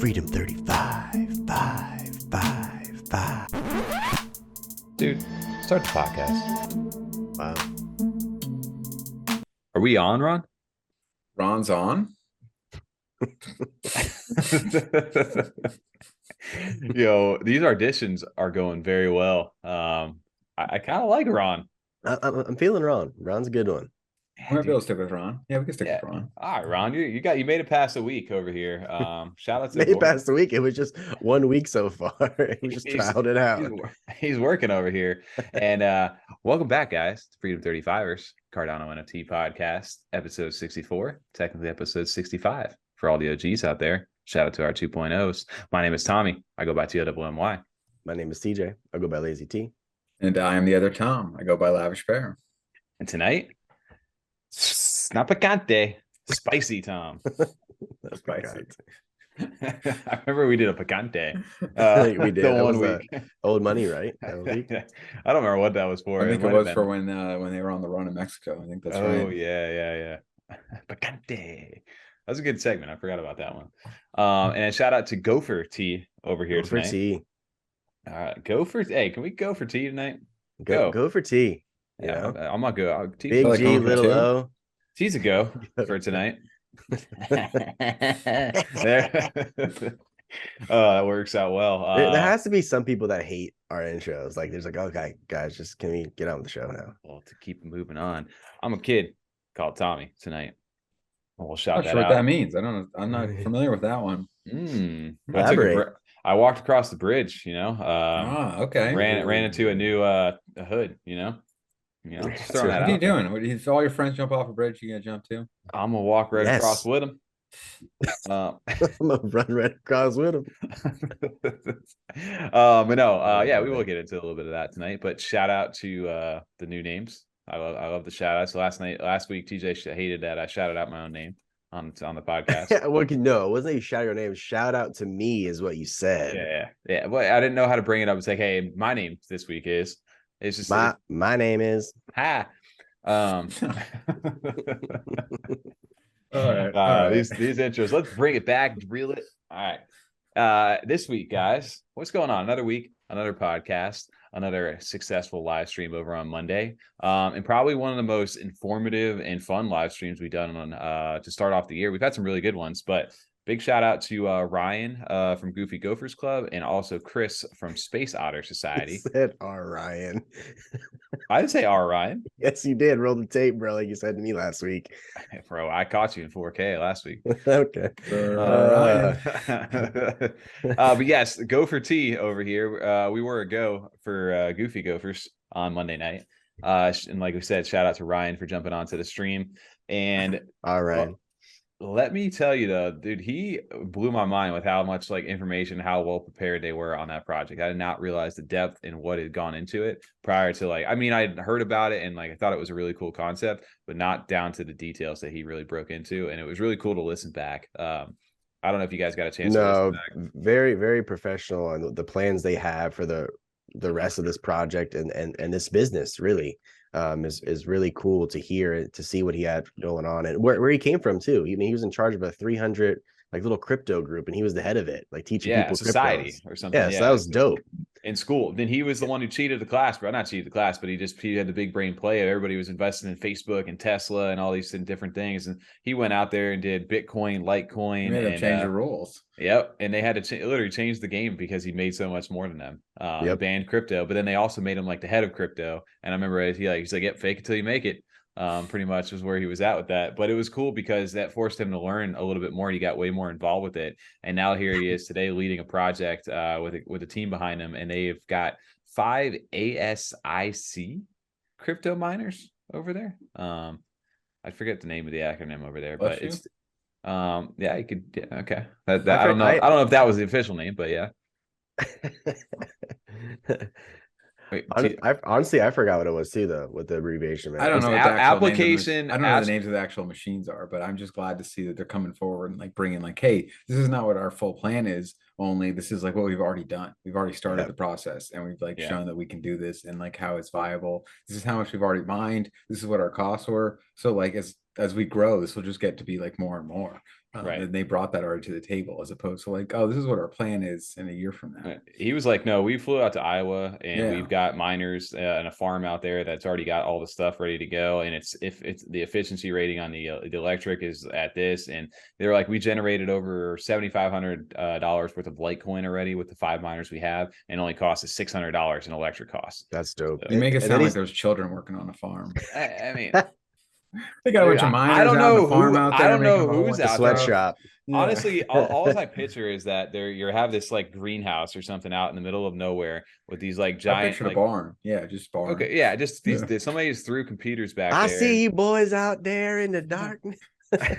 Freedom 35, 5, 5, 5. Dude, start the podcast. Wow. Are we on, Ron? Ron's on. Yo, these auditions are going very well. I kind of like Ron. I'm feeling Ron. Ron's a good one. We're gonna be able to stick with Ron. Yeah, we can stick Yeah. with Ron. All right, Ron, you made it past a week over here. Shout out to Maybe past the week. It was just 1 week so far. We just trialed it out. He's working over here. And welcome back, guys, to Freedom 35ers, Cardano NFT podcast, episode 64, technically episode 65 for all the OGs out there. Shout out to our 2.0s. My name is Tommy. I go by TOWMY. My name is TJ. I go by Lazy T. And I am the other Tom. I go by Lavish Bear. And tonight, not picante, spicy Tom. That's Spicy. I remember we did a picante. We did. That was 1 week. Old money, right? That week? I don't remember what that was for. I think it might was have for been. when they were on the run in Mexico. I think that's right. Oh yeah. Picante. That was a good segment. I forgot about that one. And a shout out to Gopher T over here Go for tonight. T. Gopher. Hey, can we go for T tonight? Go for T. You Yeah, know? I'm not go. T's Big like G, going for little two? O. T's a go for tonight. There. That works out well. There has to be some people that hate our intros. Like, there's like, okay, guys, just can we get on with the show now? Well, to keep moving on, I'm a kid called Tommy tonight. We'll shout I'm not that sure out. what that means. I don't know. I'm not familiar with that one. Elaborate. I walked across the bridge, Okay. ran into a new a hood, just throwing that What are you out there. doing? If all your friends jump off a bridge, you gonna jump too? I'm gonna walk right Yes. across with him. I'm gonna run right across with him. But no, yeah, we will get into a little bit of that tonight. But shout out to the new names. I love the shout outs. Last week, TJ hated that I shouted out my own name on the podcast. No, it wasn't that you shout your name. Shout out to me is what you said. Yeah. But I didn't know how to bring it up. It's like, hey, my name this week is. It's just My name is. ha. All right. These intros. Let's bring it back, reel it. All right. This week, guys, what's going on? Another week, another podcast, another successful live stream over on Monday. And probably one of the most informative and fun live streams we've done on to start off the year. We've had some really good ones, but big shout out to Ryan from Goofy Gophers Club and also Chris from Space Otter Society. You said R. Ryan. I didn't say R. Ryan. Yes, you did. Roll the tape, bro, like you said to me last week. Bro, I caught you in 4K last week. Okay. But yes, go for T over here. We were a go for Goofy Gophers on Monday night. And like we said, shout out to Ryan for jumping onto the stream. And All right. let me tell you though, dude, he blew my mind with how much information, how well prepared they were on that project. I did not realize the depth and what had gone into it prior to I had heard about it and I thought it was a really cool concept, but not down to the details that he really broke into. And it was really cool to listen back. I don't know if you guys got a chance to listen back. Very, very professional on the plans they have for the rest of this project and this business really. Is really cool to hear, to see what he had going on and where he came from too. I mean, he was in charge of a 300 little crypto group and he was the head of it, teaching people society cryptos. or something. Yeah, so that was dope. In school. Then he was the one who cheated the class, but not cheated the class, but he had the big brain play. Everybody was investing in Facebook and Tesla and all these different things. And he went out there and did Bitcoin, Litecoin. You made them change the rules. Yep. And they had to literally change the game because he made so much more than them. Banned crypto, but then they also made him the head of crypto. And I remember he's like, yep, fake it till you make it. Pretty much was where he was at with that. But it was cool because that forced him to learn a little bit more. He got way more involved with it. And now here he is today leading a project with a team behind him. And they've got 5 ASIC crypto miners over there. I forget the name of the acronym over there, but it's you could okay. I don't know. I don't know if that was the official name, but yeah. Wait, honestly, I forgot what it was too, though, with the abbreviation. Man. I don't know what the application. I don't know what the names of the actual machines are, but I'm just glad to see that they're coming forward and bringing hey, this is not what our full plan is. Only this is what we've already done. We've already started the process, and we've shown that we can do this and how it's viable. This is how much we've already mined. This is what our costs were. So as as we grow, this will just get to be like more and more. Right. And they brought that already to the table, as opposed to like, oh, this is what our plan is in a year from now. He was like, no, we flew out to Iowa and we've got miners and a farm out there that's already got all the stuff ready to go. And it's the efficiency rating on the electric is at this. And they were like, we generated over $7,500 worth of Litecoin already with the 5 miners we have, and only cost us $600 in electric costs. That's dope. You make it sound like there's children working on a farm. I mean, they got a bunch of miners. I don't know out the farm out there. I don't know who's out there. Sweatshop. Yeah. Honestly, all I picture is that you have this like greenhouse or something out in the middle of nowhere with these like giant. I picture a barn. Yeah, just barn. Okay, yeah, just these. Somebody just threw computers back there. I see you boys out there in the darkness. God,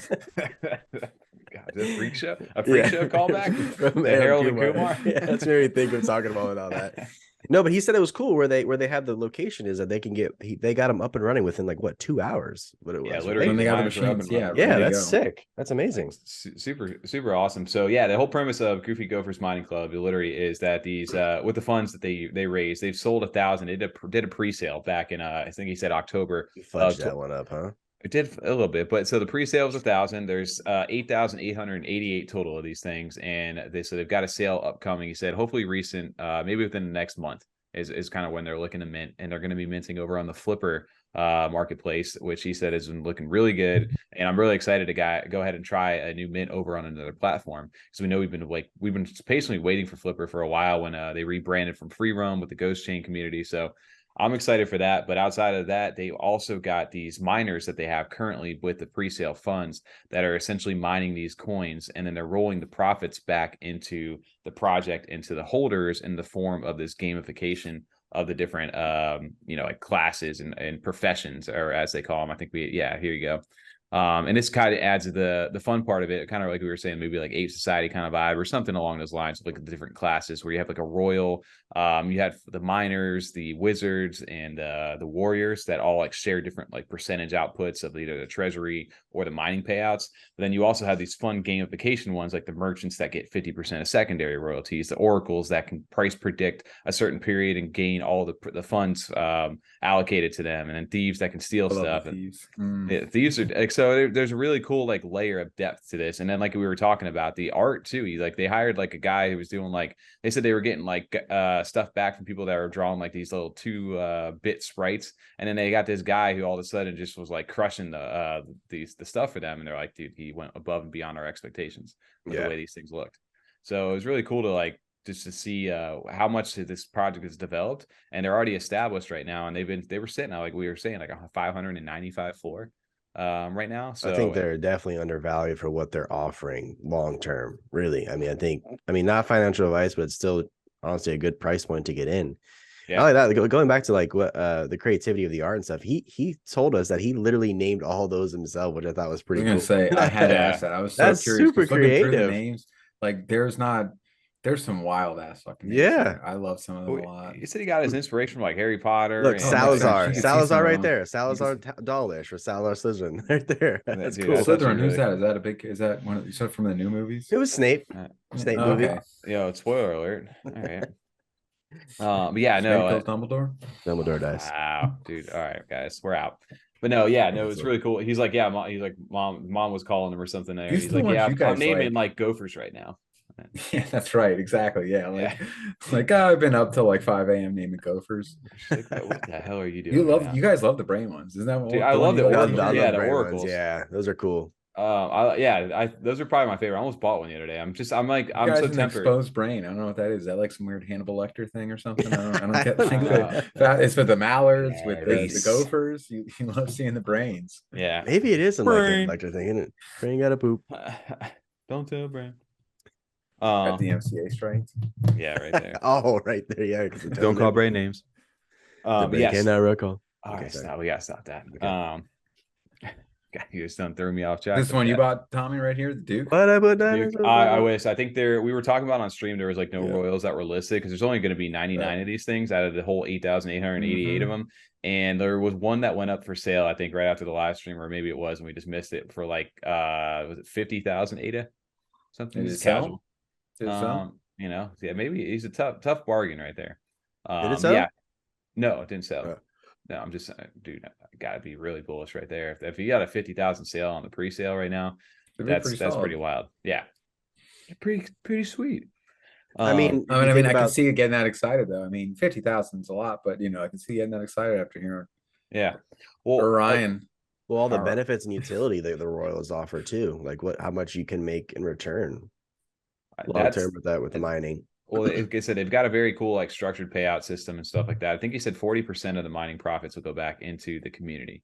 is a freak show? A freak show callback from Harold and Kumar? Yeah, that's what we think we're talking about with all that. No, but he said it was cool where they have the location is that they can get. They got them up and running within like what 2 hours. What it was? Yeah, literally. When they got the machines. Yeah, that's sick. That's amazing. Super awesome. So yeah, the whole premise of Goofy Gophers Mining Club literally is that these with the funds that they raised, they've sold 1,000. It did a pre-sale back in I think he said October. You fudged that one up, huh? It did a little bit, but so the pre-sale was 1,000. There's 8,888 total of these things, and they've got a sale upcoming. He said hopefully recent, maybe within the next month is kind of when they're looking to mint, and they're going to be minting over on the Flipper marketplace, which he said has been looking really good. And I'm really excited to go ahead and try a new mint over on another platform, because we know we've been patiently waiting for Flipper for a while when they rebranded from Free Roam with the Ghost Chain community. So I'm excited for that. But outside of that, they also got these miners that they have currently with the pre-sale funds that are essentially mining these coins, and then they're rolling the profits back into the project, into the holders, in the form of this gamification of the different like classes and professions, or as they call them. I think here you go. And this kind of adds to the fun part of it, kind of like we were saying, maybe like Ape Society kind of vibe or something along those lines, like the different classes where you have like a royal, you had the miners, the wizards, and the warriors that all like share different like percentage outputs of either the treasury or the mining payouts. But then you also have these fun gamification ones, like the merchants that get 50% of secondary royalties, the oracles that can price predict a certain period and gain all the funds allocated to them, and then thieves that can steal stuff. Thieves are so there's a really cool like layer of depth to this. And then like we were talking about the art too, they hired like a guy who was doing like, they said they were getting like stuff back from people that were drawing like these little 2-bit sprites, and then they got this guy who all of a sudden just was like crushing the stuff for them, and they're like, dude, he went above and beyond our expectations with the way these things looked. So it was really cool to like just to see how much this project has developed, and they're already established right now, and they were sitting at, like we were saying, like a 595 floor right now. So I think they're definitely undervalued for what they're offering long term, really. I mean, not financial advice, but it's still honestly a good price point to get in. Yeah. I like that. Going back to like what the creativity of the art and stuff, he told us that he literally named all those himself, which I thought was pretty cool. I was gonna say, I had to ask that. I was so That's curious. super creative. The names, like there's some wild ass fucking names. Yeah, I love some of them a lot. He said he got his inspiration from like Harry Potter. Look, Salazar right there. Salazar Dawlish or Salazar Slytherin right there. That's cool. Slytherin, who's that? Is that one you said from the new movies? It was Snape. Snape movie. Okay. Yo, spoiler alert. All right. But yeah, no. Dumbledore. Dumbledore dies. Wow, dude. All right, guys, we're out. But no, yeah, no, it's really cool. He's like, yeah, mom was calling him or something there. He's like, yeah, I'm naming like Gophers right now. Yeah, that's right. Exactly. Yeah. I've been up till like 5 a.m. naming Gophers. Like, what the hell are you doing? You guys love the brain ones. Isn't that what? Dude, I love the oracles. Yeah, the oracles. Ones. Yeah, those are cool. Those are probably my favorite. I almost bought one the other day. I'm so tempted. Exposed brain. I don't know what that is. Is that like some weird Hannibal Lecter thing or something? I don't get that. It's with the mallards, with the Gophers. You love seeing the brains. Yeah, maybe it is some Lecter thing, isn't it? Brain gotta poop. Don't tell brain. At the MCA strikes. Yeah, right there. Oh, right there. Yeah. Don't call brain names. Yes. Cannot recall. All right, we gotta stop that. Okay. You just done threw me off track. This one you bought, Tommy, right here, the Duke. What I put that? I wish. I think we were talking about on stream. There was like no royals that were listed because there's only going to be 99 of these things out of the whole 8,888 of them. And there was one that went up for sale, I think, right after the live stream, or maybe it was, and we just missed it for like was it 50,000 ADA? Something just casual. Maybe he's a tough bargain right there. Did it sell? Yeah. No, it didn't sell. no, I'm just dude, I gotta be really bullish right there. If you got a 50,000 sale on the pre-sale right now, that's pretty wild. Yeah, pretty sweet. I mean, I can see you getting that excited though. I mean, 50,000 is a lot, but I can see you getting that excited after hearing. Yeah. Well, Orion. Well, all the benefits and utility that the Royals offer too, like how much you can make in return long term with the mining. Well, like I said, they've got a very cool like structured payout system and stuff like that. I think he said 40% of the mining profits will go back into the community.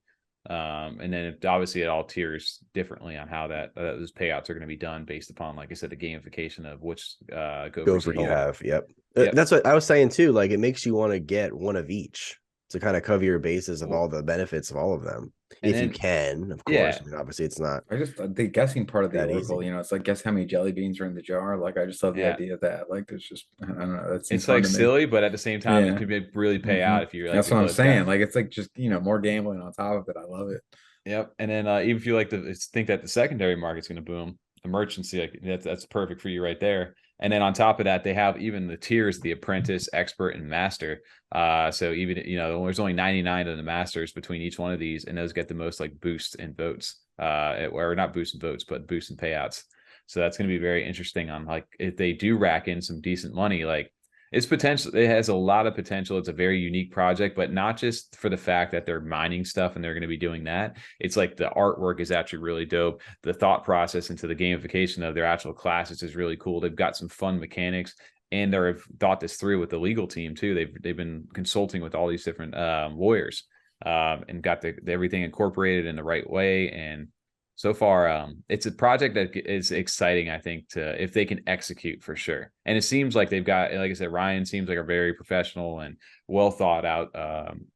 And then obviously it all tiers differently on how those payouts are going to be done based upon, like I said, the gamification of which Gopher you have. Yep. That's what I was saying too. Like it makes you want to get one of each to kind of cover your bases of all the benefits of all of them. If you can, of course. Yeah. I mean, obviously it's not. The guessing part of the oracle, easy. It's like guess how many jelly beans are in the jar. Like I just love the idea of that. Like there's just I don't know. It's like silly, but at the same time, it could really pay out if you're like. That's what I'm saying. Like it's like just more gambling on top of it. I love it. Yep. And then even if you like to think that the secondary market's going to boom, the merchants, like that's perfect for you right there. And then on top of that, they have even the tiers, the apprentice, expert, and master. So even, there's only 99 of the masters between each one of these, and those get the most like boosts and votes, or not boosts and votes, but boosts and payouts. So that's going to be very interesting on like, if they do rack in some decent money, like it's potential. It has a lot of potential. It's a very unique project, but not just for the fact that they're mining stuff and they're going to be doing that. It's like the artwork is actually really dope. The thought process into the gamification of their actual classes is really cool. They've got some fun mechanics, and they've thought this through with the legal team too. They've been consulting with all these different lawyers and got everything incorporated in the right way. And so far, it's a project that is exciting, I think, if they can execute for sure. And it seems like they've got, like I said, Ryan seems like a very professional and well thought out,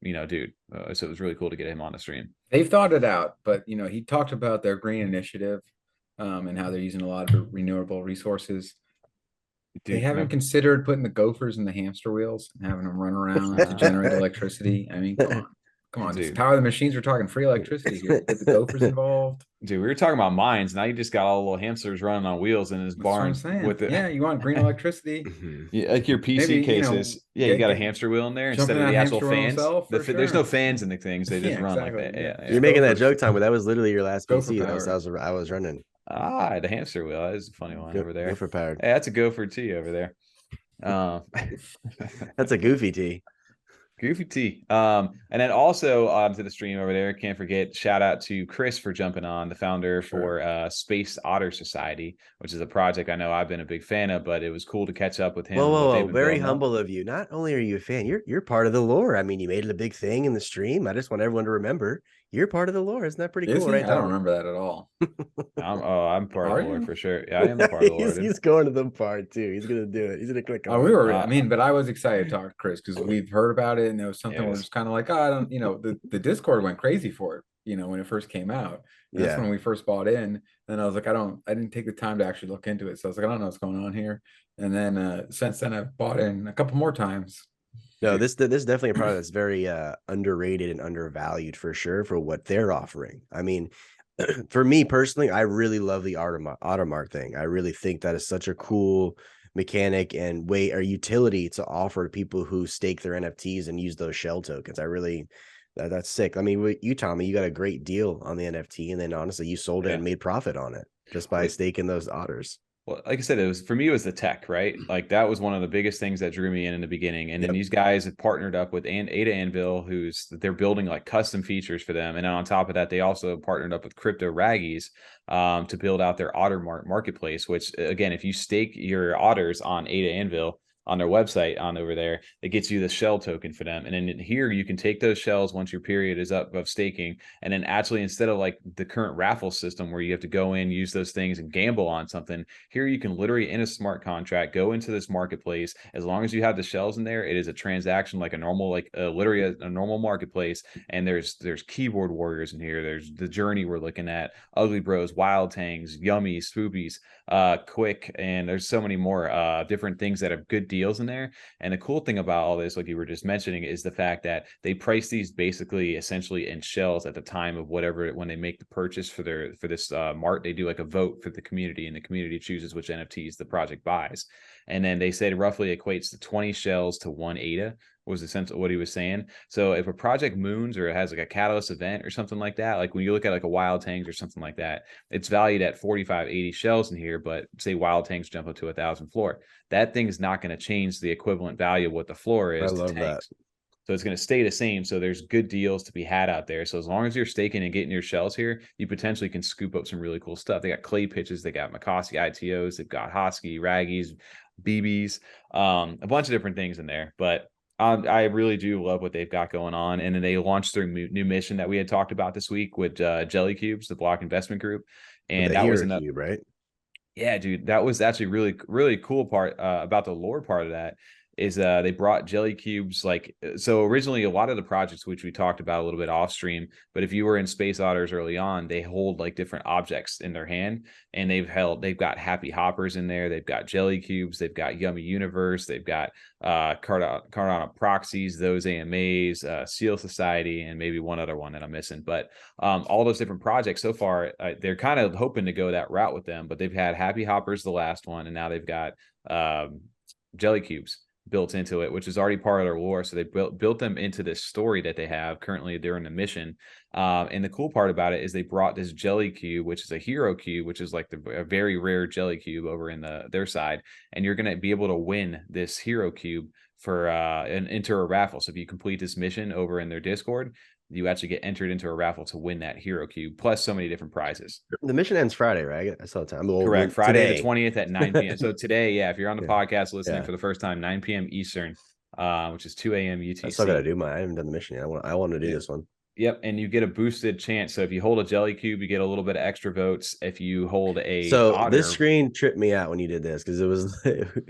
dude. So it was really cool to get him on the stream. They've thought it out, but he talked about their green initiative and how they're using a lot of renewable resources. They haven't considered putting the Gophers in the hamster wheels and having them run around to generate electricity. I mean, come on, just power the machines. We're talking free electricity here. Get the Gophers involved. Dude, we were talking about mines. Now you just got all the little hamsters running on wheels in his barn with it. Yeah, you want green electricity. Yeah, like your PC cases. You got a hamster wheel in there instead of the actual fans. There's no fans in the things. They just run like that. Yeah. You're making that joke, Tom, but that was literally your last PC I was running. The hamster wheel. That is a funny one over there. Gopher powered. Hey, that's a Gopher T over there. That's a goofy T. Goofy T. And then also onto the stream over there, can't forget, shout out to Chris for jumping on, the founder for Space Otter Society, which is a project I know I've been a big fan of, but it was cool to catch up with him. Whoa, very humble of you. Not only are you a fan, you're part of the lore. I mean, you made it a big thing in the stream. I just want everyone to remember you're part of the lore. Isn't that pretty cool? Right? I don't remember that at all. I'm part of the lore for sure. Yeah, I am a part of the lore. He's going to the part too. He's gonna do it. He's gonna click on it. But I was excited to talk to Chris because we've heard about it, and there was something where it's kind of like, I don't, the Discord went crazy for it, when it first came out. And that's when we first bought in. And I was like, I didn't take the time to actually look into it. So I was like, I don't know what's going on here. And then since then I've bought in a couple more times. No, this is definitely a product that's very underrated and undervalued for sure for what they're offering. I mean, for me personally, I really love the Ottermark thing. I really think that is such a cool mechanic and way or utility to offer to people who stake their NFTs and use those shell tokens. That's sick. I mean, with you, Tommy, you got a great deal on the NFT, and then honestly, you sold it and made profit on it just by staking those otters. Well, like I said, it was the tech, right? Like that was one of the biggest things that drew me in the beginning. And then these guys have partnered up with Ada Anvil, they're building like custom features for them. And then on top of that, they also partnered up with Crypto Raggies to build out their Otter marketplace, which again, if you stake your otters on Ada Anvil on their website over there, it gets you the shell token for them. And then here you can take those shells once your period is up of staking. And then actually, instead of like the current raffle system where you have to go in, use those things and gamble on something, here you can literally in a smart contract, go into this marketplace. As long as you have the shells in there, it is a transaction like a normal, literally a normal marketplace. And there's keyboard warriors in here. There's the journey we're looking at, ugly bros, wild tangs, yummies, spoopies, quick. And there's so many more different things that have good deals in there. And the cool thing about all this, like you were just mentioning, is the fact that they price these basically essentially in shells at the time of when they make the purchase for this mart. They do like a vote for the community, and the community chooses which NFTs the project buys. And then they said roughly equates to 20 shells to 1 ADA. was essentially what he was saying. So if a project moons or it has like a catalyst event or something like that, like when you look at like a Wild Tanks or something like that, it's valued at 45, 80 shells in here, but say Wild Tanks jump up to 1,000 floor. That thing's not going to change the equivalent value of what the floor is to tanks. So it's going to stay the same. So there's good deals to be had out there. So as long as you're staking and getting your shells here, you potentially can scoop up some really cool stuff. They got clay pitches, they got McCosky ITOs, they've got Hosky, Raggies, BBs, a bunch of different things in there. But I really do love what they've got going on. And then they launched their new mission that we had talked about this week with Jelly Cubes, the Block Investment Group. And that was another cube, right? Yeah, dude, that was actually really, really cool part about the lore part of that. Is they brought jelly cubes, like, so originally a lot of the projects which we talked about a little bit off stream, but if you were in Space Otters early on, they hold like different objects in their hand, and they've got happy hoppers in there, they've got jelly cubes, they've got Yummy Universe, they've got Cardano proxies, those AMAs, Seal Society, and maybe one other one that I'm missing. But all those different projects so far, they're kind of hoping to go that route with them, but they've had happy hoppers the last one, and now they've got jelly cubes built into it, which is already part of their lore. So they built them into this story that they have currently during the mission. And the cool part about it is they brought this jelly cube, which is a hero cube, which is like a very rare jelly cube over in their side. And you're going to be able to win this hero cube for enter a raffle. So if you complete this mission over in their Discord, you actually get entered into a raffle to win that hero cube, plus so many different prizes. The mission ends Friday, right? I saw the time. Correct. Friday the 20th at 9 p.m. So today, yeah, if you're on the podcast listening for the first time, 9 p.m. Eastern, which is 2 a.m. UTC. I still got to do I haven't done the mission yet. I want to do this one. Yep, and you get a boosted chance. So if you hold a jelly cube, you get a little bit of extra votes. If you hold a Otter, this screen tripped me out when you did this because it was.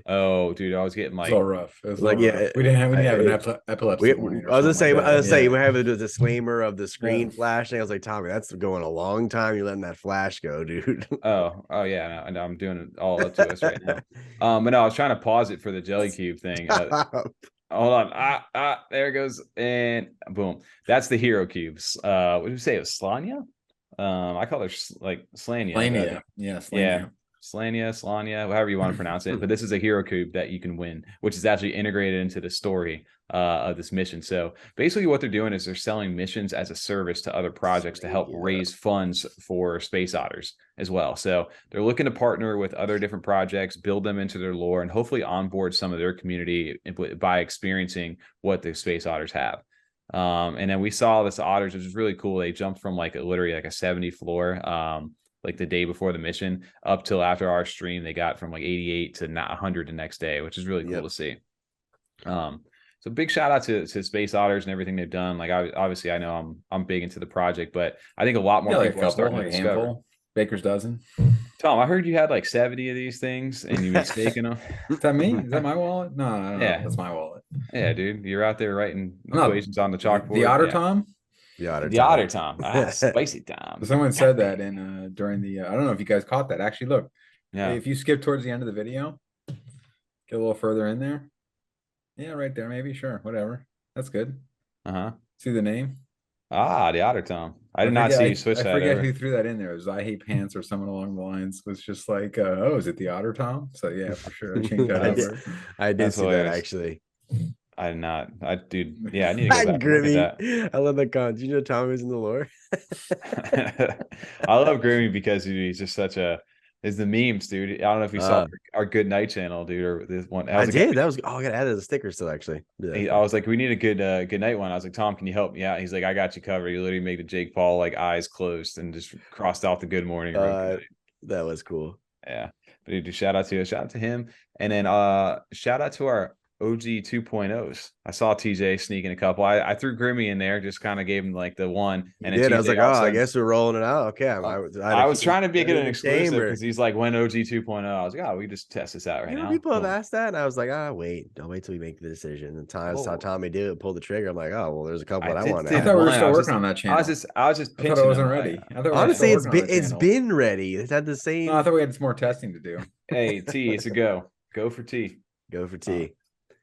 Oh, dude, I was getting like, it's all rough. It was like rough. We didn't have an epilepsy warning. I was gonna say we have a disclaimer of the screen flashing. I was like, Tommy, that's going a long time. You're letting that flash go, dude. Oh yeah, no, I'm doing it all up to us right now. But no, I was trying to pause it for the jelly cube thing. Hold on. There it goes. And boom. That's the hero cubes. What did you say? It was Slania? I call her like Slania. Slania. Yeah. Slania. Yeah. Slania, however you want to pronounce it. But this is a hero cube that you can win, which is actually integrated into the story of this mission. So basically what they're doing is they're selling missions as a service to other projects to help raise funds for Space Otters as well. So they're looking to partner with other different projects, build them into their lore, and hopefully onboard some of their community by experiencing what the Space Otters have. And then we saw this Otters, which is really cool. They jumped from like literally like a 70 floor, like the day before the mission up till after our stream. They got from like 88 to not 100 the next day, which is really cool to see. So big shout out to Space Otters and everything they've done. Like obviously I know I'm big into the project, but I think a lot more people are starting to discover. Baker's dozen. Tom, I heard you had like 70 of these things and you mistaken them. Is that me? Is that my wallet? No, I don't know. That's my wallet. Yeah, dude. You're out there writing equations on the chalkboard. The Otter Tom? The Otter Tom. Spicy Tom. Someone said that in during the I don't know if you guys caught that. Actually, look. Yeah. If you skip towards the end of the video, get a little further in there. Yeah, right there, maybe. Sure, whatever. That's good. See the name? The Otter Tom. I did not see you switch that. I forget who threw that in there. It was I Hate Pants or someone along the lines was just like, oh, is it the Otter Tom? So yeah, for sure. I changed that over. I did see that actually. I did not. Dude, yeah, I need to go back Grimmy. And look at that. I love that comment. Do you know Tom is in the lore? I love Grimmy because he's just such a the memes, dude. I don't know if you saw our Good Night channel, dude, or this one. I did. That was I got added as a sticker still actually. Yeah. I was like, we need a good night one. I was like, Tom, can you help me out? He's like, I got you covered. He literally made the Jake Paul like eyes closed and just crossed off the good morning. That was cool. Yeah. But dude, shout out to him. And then shout out to our OG 2.0s. I saw TJ sneaking a couple. I threw Grimmy in there, just kind of gave him like the one. And I was like, I guess we're rolling it out. Okay. I was trying to get an exclusive because he's like, when OG 2.0. I was like, we just test this out right now. People have asked that, and I was like, don't wait till we make the decision. And saw Tommy do it, pull the trigger. I'm like, there's a couple that I want. I thought we were still working on that channel. I was just pinching. I wasn't ready. Honestly, it's been ready. It's had the same. No, I thought we had some more testing to do. Hey, T, it's a go. Go for T. Go for T.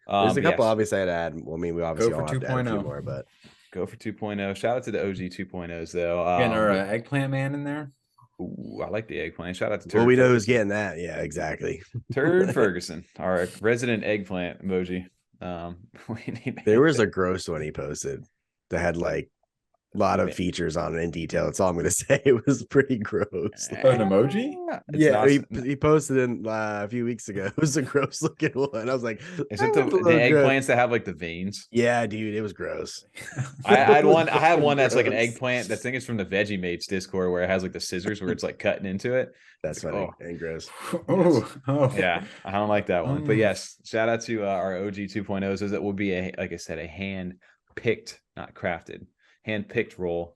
There's a couple obviously I'd add. Well, I mean, we obviously all have to add a few more, but go for 2.0. Shout out to the OG 2.0s though. Getting our eggplant man in there. Ooh, I like the eggplant. Shout out to Turd. Well, we know who's getting that. Yeah, exactly. Turd Ferguson, our resident eggplant emoji. There was a gross one he posted that had like a lot of features on it in detail. That's all I'm going to say. It was pretty gross. An emoji? Yeah, he posted it a few weeks ago. It was a gross looking one. I was like, is it the eggplants that have like the veins? Yeah, dude, it was gross. I had one that's like an eggplant. That thing is from the Veggie Mates Discord where it has like the scissors where it's like cutting into it. That's funny and gross. Oh, yeah, I don't like that one. But yes, shout out to our OG 2.0s. As it will be like I said, a hand picked, not crafted, hand picked roll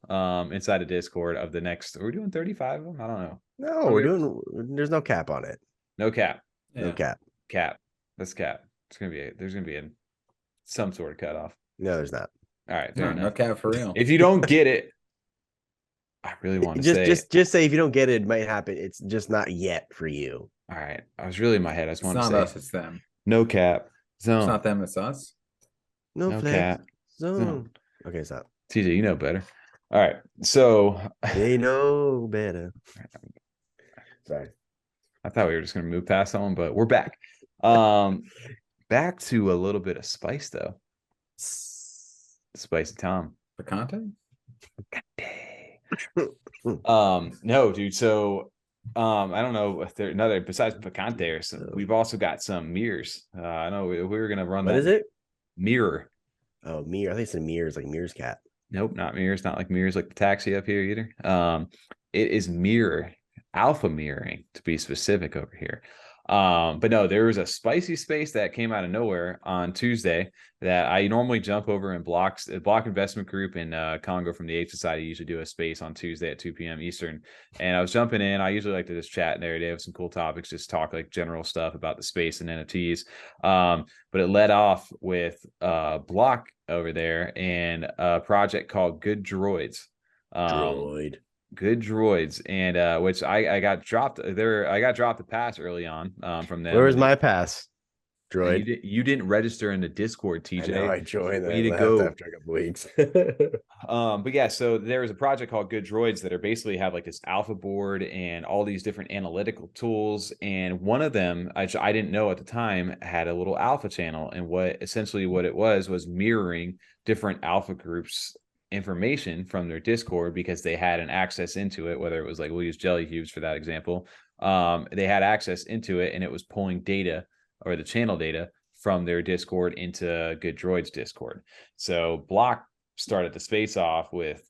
inside a Discord of the next. Are we doing 35 of them? I don't know. No, we're doing. There's no cap on it. No cap. No cap. Cap. That's cap. It's gonna be. There's gonna be some sort of cutoff. No, there's not. All right, no cap for real. If you don't get it, I really want to just say if you don't get it, it might happen. It's just not yet for you. All right, I was really in my head. I just want to say, it's not us, it's them. No cap zone. It's not them, it's us. No cap zone. Okay, stop. TJ, you know better. All right, so they know better. Sorry, I thought we were just gonna move past that one, but we're back. Back to a little bit of spice though. Spicy Tom. Picante? No, dude. So I don't know if there's another besides Picante or some. We've also got some mirrors. I know we were gonna run What is it? Mirror. Oh, mirror. I think it's a mirrors like Mirror's cat. Nope, not mirrors, not like mirrors like the taxi up here either. It is mirror, alpha mirroring to be specific over here. But no, there was a spicy space that came out of nowhere on Tuesday that I normally jump over in Block Investment Group in Congo from the Ape Society. Usually do a space on Tuesday at 2 p.m. Eastern. And I was jumping in. I usually like to just chat in there. They have some cool topics, just talk like general stuff about the space and NFTs. But it led off with Block over there and a project called Good Droids. Good Droids, and which I got dropped there. I got dropped a pass early on from them. Where was my pass? Droid. You didn't register in the Discord, TJ. I know, I joined. We need to go after a couple weeks. But yeah, so there was a project called Good Droids that are basically have like this alpha board and all these different analytical tools. And one of them, I didn't know at the time, had a little alpha channel, and what it was mirroring different alpha groups information from their Discord because they had an access into it, whether it was like, we'll use Jelly Cubes for that example. They had access into it and it was pulling data or the channel data from their Discord into Good Droids Discord. So Block started the space off with,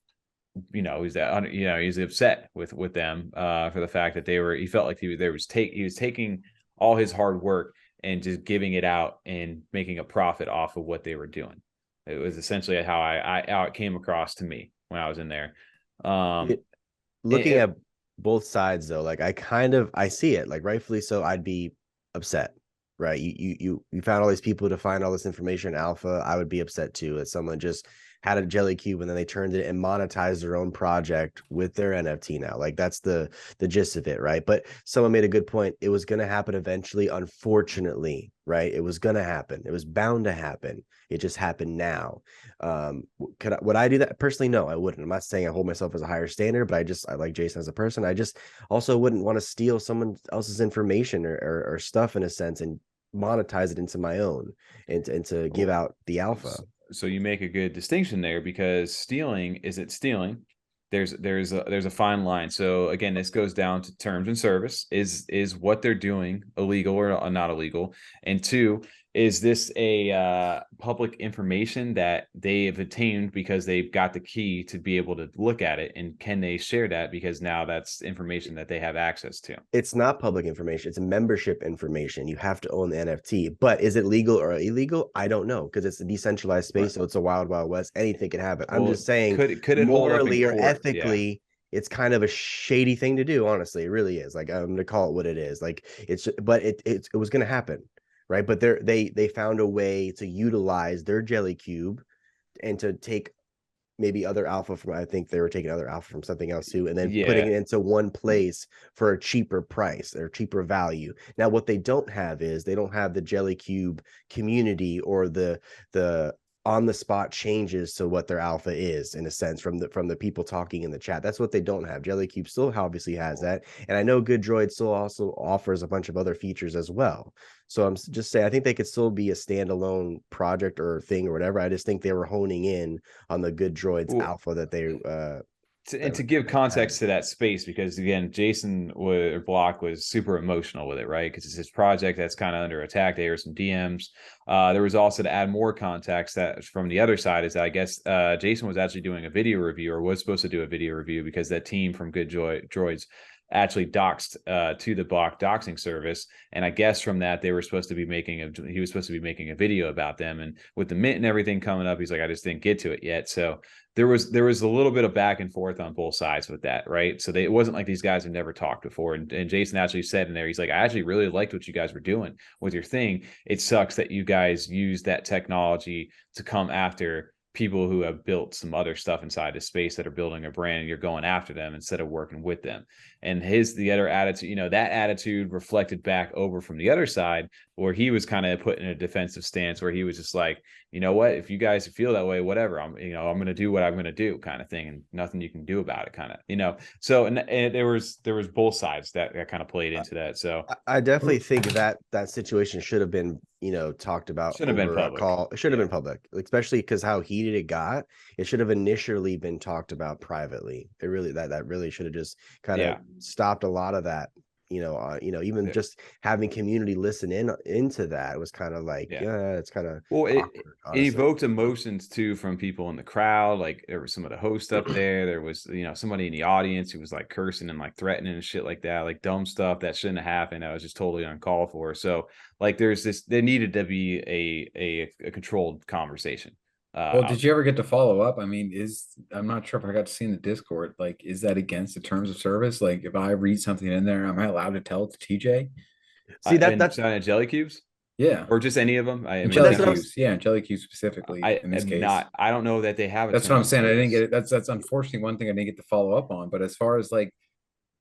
he's upset with them for the fact that he felt like he was taking all his hard work and just giving it out and making a profit off of what they were doing. It was essentially how it came across to me when I was in there. Looking at both sides though, like I see it, like rightfully so. I'd be upset, right? You found all these people to find all this information alpha. I would be upset too as someone just had a jelly cube and then they turned it and monetized their own project with their NFT now. Like that's the gist of it, right? But someone made a good point. It was going to happen eventually, unfortunately, right? It was going to happen. It was bound to happen. It just happened now. Would I do that personally? No, I wouldn't. I'm not saying I hold myself as a higher standard, but I like Jason as a person. I just also wouldn't want to steal someone else's information or stuff in a sense and monetize it into my own and to give out the alpha. So you make a good distinction there because stealing, there's a fine line. So again, this goes down to terms and service. Is what they're doing illegal or not illegal? And two, is this a public information that they have obtained because they've got the key to be able to look at it? And can they share that because now that's information that they have access to? It's not public information. It's membership information. You have to own the NFT. But is it legal or illegal? I don't know because it's a decentralized space. Right. So it's a wild, wild west. Anything can happen. Well, I'm just saying could it morally or ethically, yeah. It's kind of a shady thing to do. Honestly, it really is. Like I'm going to call it what it is. Like it was going to happen. Right. But they found a way to utilize their jelly cube and to take maybe other alpha from, I think they were taking other alpha from something else too, and then putting it into one place for a cheaper price or cheaper value. Now, what they don't have is they don't have the jelly cube community or the on the spot changes to what their alpha is, in a sense, from the people talking in the chat. That's what they don't have. Jellycube still obviously has that, and I know Good Droid still also offers a bunch of other features as well. So I'm just saying, I think they could still be a standalone project or thing or whatever. I just think they were honing in on the Good Droids alpha that they to give context to that space, because again, Jason Block was super emotional with it, right? Because it's his project that's kind of under attack. There were some DMs. There was also, to add more context, that from the other side is that I guess Jason was actually doing a video review, or was supposed to do a video review, because that team from Good Droids actually doxed to the Block doxing service, and I guess from that he was supposed to be making a video about them, and with the mint and everything coming up, he's like, I just didn't get to it yet. So there was a little bit of back and forth on both sides with that, right? So it wasn't like these guys had never talked before, and Jason actually said in there, he's like, I actually really liked what you guys were doing with your thing. It sucks that you guys use that technology to come after people who have built some other stuff inside the space that are building a brand, and you're going after them instead of working with them. And the other attitude, that attitude reflected back over from the other side, where he was kind of put in a defensive stance, where he was just like, you know what, if you guys feel that way, whatever, I'm going to do what I'm going to do, kind of thing, and nothing you can do about it, kind of, So, and there was both sides that kind of played into that. So I definitely think that situation should have been, talked about. Should have been public. It should have been public, especially because how heated it got. It should have initially been talked about privately. It really, that really should have just kind of stopped a lot of that. Even just having community listen into that was kind of like, it's kind of it evoked emotions too from people in the crowd. Like, there was some of the hosts up there. There was, somebody in the audience who was like cursing and like threatening and shit like that, like dumb stuff that shouldn't have happened. That was just totally uncalled for. So like, there needed to be a controlled conversation. Well, did you ever get to follow up? I mean, I'm not sure if I got to see in the Discord, like, is that against the terms of service? Like, if I read something in there, am I allowed to tell it to TJ? See, that's jelly cubes. Yeah, or just any of them. Jelly cubes, Jelly cubes specifically. In this case, I don't know that they have. That's what I'm saying. I didn't get it. That's unfortunately one thing I didn't get to follow up on. But as far as like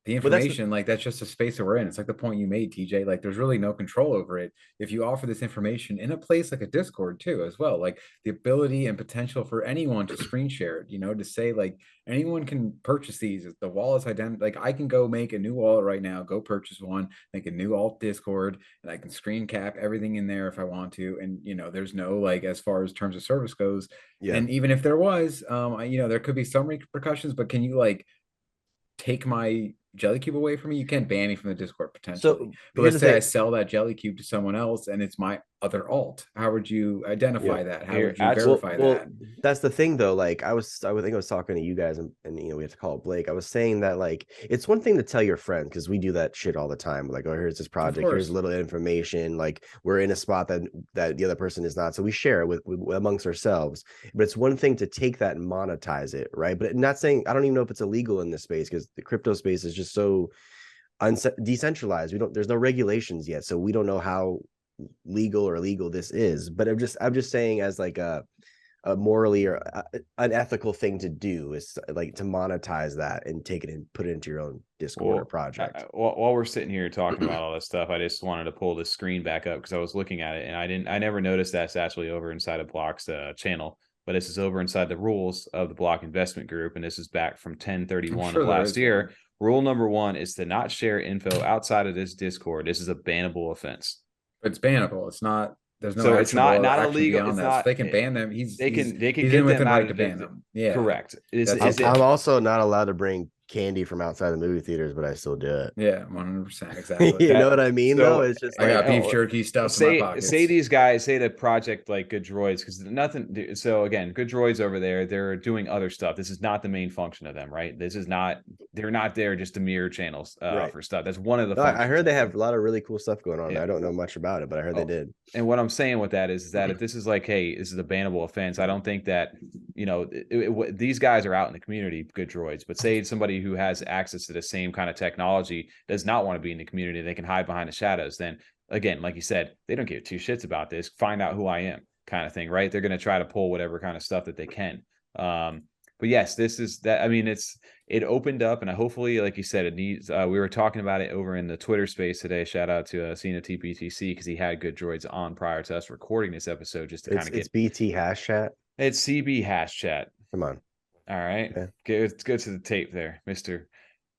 the information, that's just a space that we're in. It's like the point you made, TJ. Like, there's really no control over it. If you offer this information in a place like a Discord too, as well, like the ability and potential for anyone to screen share it, to say like anyone can purchase these. The wallet's identity. Like, I can go make a new wallet right now, go purchase one, make a new alt Discord, and I can screen cap everything in there if I want to. And there's no, like, as far as terms of service goes. Yeah. And even if there was, there could be some repercussions, but can you like take my jelly cube away from me? You can't ban me from the Discord potentially. So, but let's say I sell that jelly cube to someone else and it's my other alt. How would you identify that? How would you verify that? That's the thing though. Like, I think I was talking to you guys, and we have to call it Blake. I was saying that, like, it's one thing to tell your friend, because we do that shit all the time. Like, oh, here's this project, here's a little information. Like, we're in a spot that the other person is not, so we share it with amongst ourselves. But it's one thing to take that and monetize it, right? But not saying, I don't even know if it's illegal in this space, because the crypto space is just so decentralized. There's no regulations yet, so we don't know how legal or illegal this is. But I'm just saying, as like a morally or unethical thing to do is like to monetize that and take it and put it into your own Discord or project. While we're sitting here talking about all this stuff, I just wanted to pull the screen back up because I was looking at it and I never noticed that's actually over inside of Block's channel. But this is over inside the rules of the Block Investment Group, and this is back from 10/31 of last year. Rule number 1 is to not share info outside of this Discord. This is a bannable offense. It's bannable. It's not. There's no. So it's not illegal. It's not, they can ban them. They can get them out to ban them. Yeah, correct. I'm also not allowed to bring candy from outside the movie theaters, but I still do it. Yeah, 100%. Exactly. You know what I mean? So, though, it's just I got beef jerky stuff in my pockets. Say these guys, say the project like Good Droids, because nothing. So again, Good Droids over there, they're doing other stuff. This is not the main function of them, right? This is not. They're not there just to mirror channels for stuff. That's one of the. I heard they have a lot of really cool stuff going on. Yeah. I don't know much about it, but I heard they did. And what I'm saying with that is that if this is like, hey, this is a bannable offense, I don't think that these guys are out in the community, Good Droids. But say somebody who has access to the same kind of technology does not want to be in the community, they can hide behind the shadows. Then again, like you said, they don't give 2 shits about this. Find out who I am, kind of thing, right? They're going to try to pull whatever kind of stuff that they can. But yes, this is that. I mean, it's it opened up, and hopefully, like you said, it needs. We were talking about it over in the Twitter space today. Shout out to CNFT BTC because he had good droids on prior to us recording this episode, just to kind of get. It's BT hash chat. It's CB hash chat. Come on. All right, yeah. Let's go to the tape there, Mister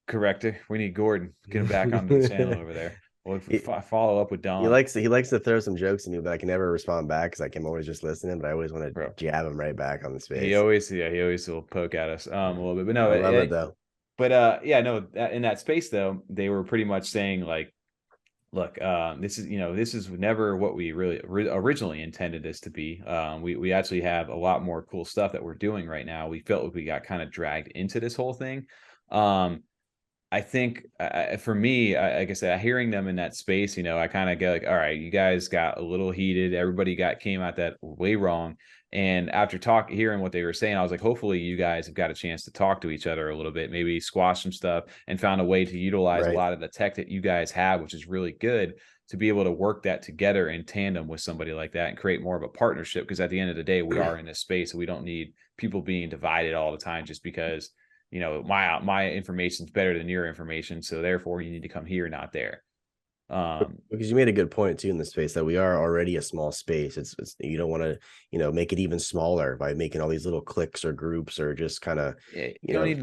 Corrector. We need Gordon. Get him back onto the channel over there. We'll follow up with Don. He likes to throw some jokes at me, but I can never respond back because I'm always just listening. But I always want to jab him right back on the space. He always will poke at us a little bit, but no, I love it though. But in that space though, they were pretty much saying like, look, this is never what we really originally intended this to be. We actually have a lot more cool stuff that we're doing right now. We felt like we got kind of dragged into this whole thing. I think for me, like I said, hearing them in that space, I kind of go like, all right, you guys got a little heated. Everybody came at that way wrong. And after hearing what they were saying, I was like, hopefully you guys have got a chance to talk to each other a little bit, maybe squash some stuff and found a way to utilize a lot of the tech that you guys have, which is really good, to be able to work that together in tandem with somebody like that and create more of a partnership. Because at the end of the day, we are in this space, and we don't need people being divided all the time just because my information is better than your information, so therefore you need to come here, not there. Because you made a good point too in the space that we are already a small space. It's you don't want to make it even smaller by making all these little cliques or groups or just kind of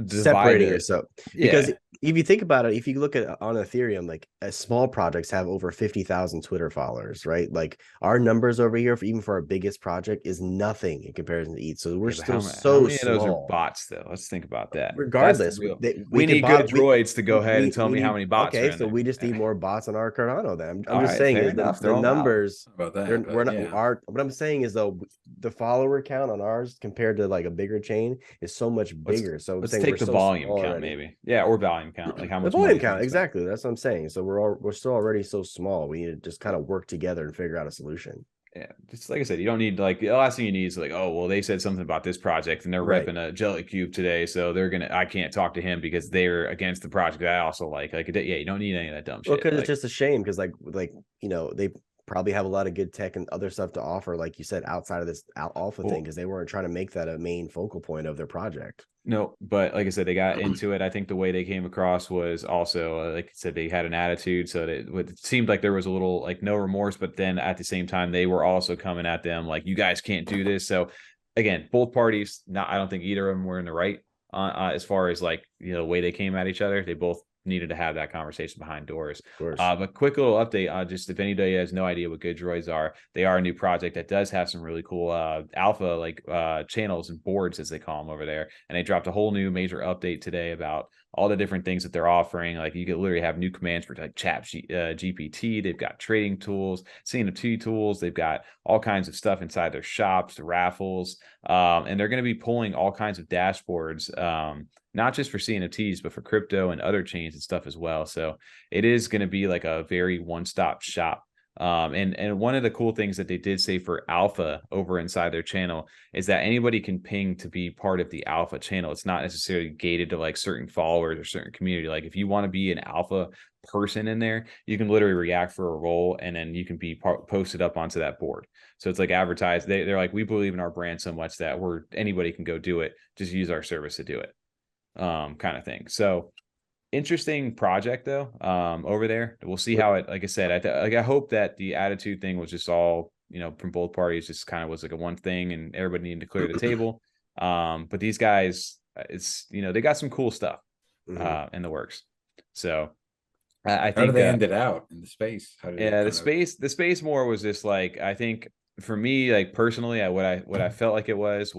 separating yourself. Because if you think about it, if you look at on Ethereum, like small projects have over 50,000 Twitter followers, right? Like our numbers over here, even for our biggest project, is nothing in comparison to ETH. So we're still so many small. Of those are bots, though. Let's think about that. Regardless, we need good droids to go ahead and tell me how many bots. Okay, so we just need more bots on our Cardano. Then I'm just saying is the numbers about that. We're not. What I'm saying is though, the follower count on ours compared to like a bigger chain is so much bigger. Let's take the volume count, maybe. Yeah, or volume count, like how much volume count. Exactly. That's what I'm saying. So we're still already so small. We need to just kind of work together and figure out a solution. Yeah, just like I said, you don't need the last thing you need is like, oh well, they said something about this project and they're repping a Jelly Cube today, so I can't talk to him because they're against the project I also like you don't need any of that dumb shit. Well, because it's just a shame because like they probably have a lot of good tech and other stuff to offer, like you said, outside of this alpha thing, because they weren't trying to make that a main focal point of their project. No, but like I said, they got into it. I think the way they came across was also, like I said, they had an attitude. So it seemed like there was a little like no remorse, but then at the same time, they were also coming at them like, you guys can't do this. So again, both parties, I don't think either of them were in the right as far as like, the way they came at each other. They both needed to have that conversation behind doors. But quick little update, just if anybody has no idea what Good Droids are, they are a new project that does have some really cool alpha channels and boards, as they call them over there. And they dropped a whole new major update today about all the different things that they're offering. Like you could literally have new commands for like chat GPT. They've got trading tools, CNFT tools. They've got all kinds of stuff inside their shops, the raffles, and they're going to be pulling all kinds of dashboards, not just for CNFTs, but for crypto and other chains and stuff as well. So it is going to be like a very one-stop shop. And one of the cool things that they did say for alpha over inside their channel is that anybody can ping to be part of the alpha channel. It's not necessarily gated to like certain followers or certain community. Like if you want to be an alpha person in there, you can literally react for a role and then you can be posted up onto that board. So it's like advertised. They're like, we believe in our brand so much that anybody can go do it. Just use our service to do it, kind of thing. So interesting project though, over there. We'll see how it, like I said, I hope that the attitude thing was just all, from both parties, just kind of was like a one thing and everybody needed to clear the table. But these guys, it's, they got some cool stuff in the works. So I think how did they end it out in the space? The space more was just like, I think for me, like personally, what I felt like it was,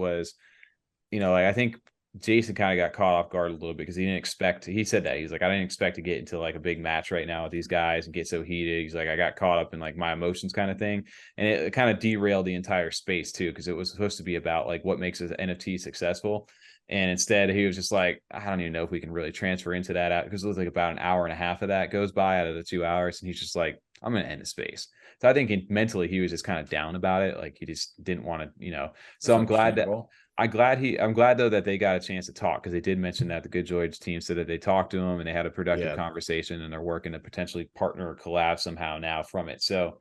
I think Jason kind of got caught off guard a little bit because he said that he's like, I didn't expect to get into like a big match right now with these guys and get so heated. He's like, I got caught up in like my emotions kind of thing. And it kind of derailed the entire space too, because it was supposed to be about like what makes an NFT successful. And instead he was just like, I don't even know if we can really transfer into that because it was like about an hour and a half of that goes by out of the 2 hours. And he's just like, I'm going to end the space. So I think mentally he was just kind of down about it. Like he just didn't want to, so I'm glad though that they got a chance to talk, because they did mention that the Good Droids team said that they talked to him and they had a productive conversation and they're working to potentially partner or collab somehow now from it. So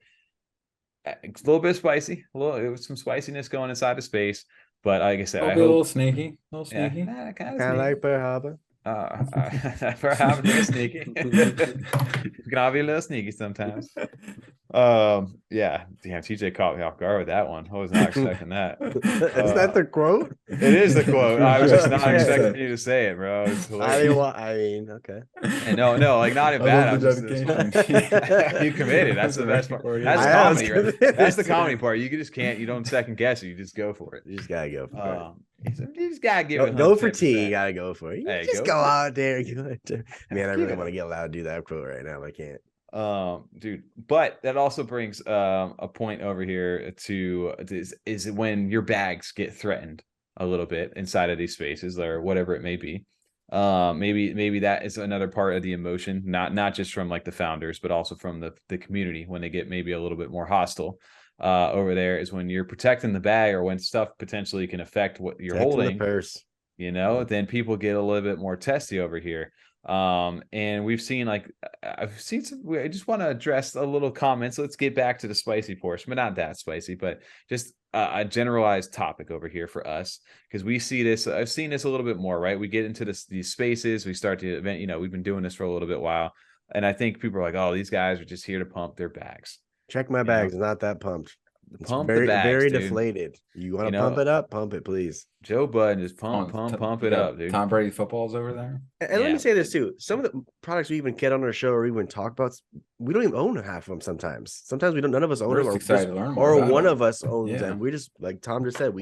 it's a little bit spicy, it was some spiciness going inside the space, but like I said, a little sneaky, kind of like Pearl Harbor. For having a little sneaky. You can all be a little sneaky sometimes. Yeah, damn, TJ caught me off guard with that one. I was not expecting that. Is that the quote? It is the quote. I was just not Okay. expecting you to say it, bro. It's I mean, okay. And no, like not in bad. I'm just you committed. That's the best part. That's comedy, right? That's the comedy part. You just can't. You don't second guess it. You just go for it. You just gotta go for it. You just gotta give it. Go for T. You gotta go for it. You just go out there. Man, I really want to get allowed to do that quote right now. I can't. Dude, but that also brings a point over here to is when your bags get threatened a little bit inside of these spaces or whatever it may be. Maybe that is another part of the emotion, not just from like the founders, but also from the community when they get maybe a little bit more hostile. Over there is when you're protecting the bag or when stuff potentially can affect what you're holding. The purse. Then people get a little bit more testy over here. And we've seen I've seen some. I just want to address a little comments. Let's get back to the spicy portion, but not that spicy, but just a generalized topic over here for us because we see this. I've seen this a little bit more, right? We get into these spaces, we start to event. We've been doing this for a little bit while, and I think people are like, "Oh, these guys are just here to pump their bags." Check my bags, not that pumped. It's pump very, the bags, very dude. deflated. You want to pump it up? Pump it, please. Joe Budden just pump it up, dude. Tom Brady footballs over there. And let me say this too: some of the products we even get on our show or even talk about, we don't even own half of them. Sometimes we don't. None of us own them, or one of us owns them. We just, like Tom just said,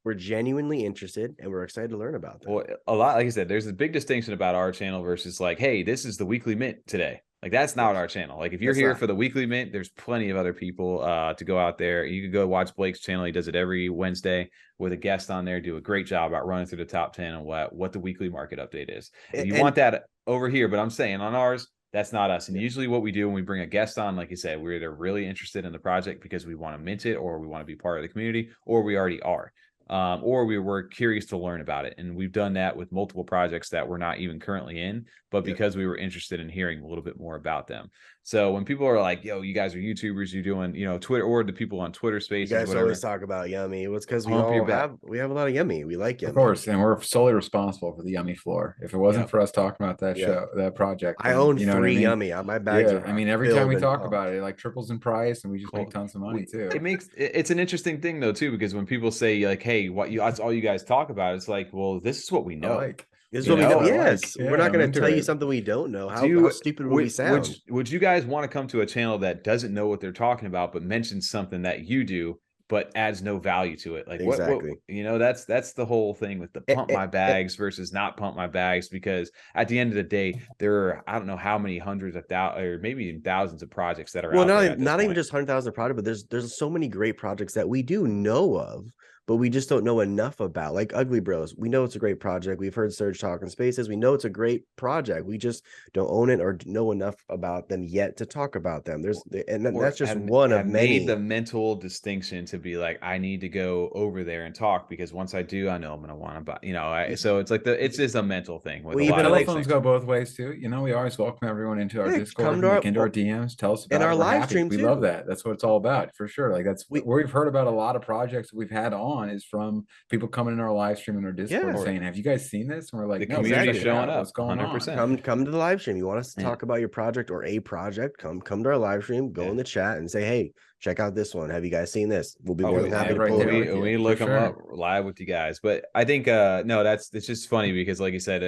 we're genuinely interested and we're excited to learn about them. Well, a lot, like I said, there's a big distinction about our channel versus like, hey, this is the weekly mint today. Like that's not our channel. Like if you're here for the weekly mint, there's plenty of other people to go out there. You could go watch Blake's channel. He does it every Wednesday with a guest on there. Do a great job about running through the top 10 and what the weekly market update is. If you want that over here, but I'm saying on ours, that's not us. And usually what we do when we bring a guest on, like you said, we're either really interested in the project because we want to mint it or we want to be part of the community or we already are. Or we were curious to learn about it. And we've done that with multiple projects that we're not even currently in, but because we were interested in hearing a little bit more about them. So when people are like, yo, you guys are YouTubers, you're doing, Twitter, or the people on Twitter Spaces, you guys always talk about Yummy. It's because we have a lot of Yummy. We like Yummy. Of course, and we're solely responsible for the Yummy floor. If it wasn't for us talking about that show, that project, I own 3 Yummy on my bags. I mean, every time we talk about it, like triples in price, and we just make tons of money too. It's an interesting thing though too, because when people say like, hey, that's all you guys talk about, it's like, well, this is what we know. This is what we know. Yes, we're not going to tell you something we don't know. How stupid would we sound? Would you guys want to come to a channel that doesn't know what they're talking about, but mentions something that you do, but adds no value to it? Like exactly. That's the whole thing with the pump my bags versus not pump my bags. Because at the end of the day, there are I don't know how many hundreds of thousands or maybe even thousands of projects that are out there. Not even just 100,000 projects, but there's so many great projects that we do know of, but we just don't know enough about. Like Ugly Bros, we know it's a great project. We've heard Serge talk in Spaces. We know it's a great project. We just don't own it or know enough about them yet to talk about them. That's just one of many. Made the mental distinction to be like, I need to go over there and talk because once I do, I know I'm going to want to buy. So it's like it's just a mental thing. With a lot of telephones go both ways too. We always welcome everyone into our Discord, into our DMs. Tell us about our live stream. We love that. That's what it's all about for sure. Like we've heard about a lot of projects that we've had on is from people coming in our live stream and our Discord saying, have you guys seen this? And we're like, the community showing up. What's going 100%. on? Come to the live stream. You want us to talk about your project or a project, come to our live stream, go in the chat and say, hey, check out this one. Have you guys seen this? We'll be more than happy to pull it. We look them up live with you guys. But I think it's just funny because like you said,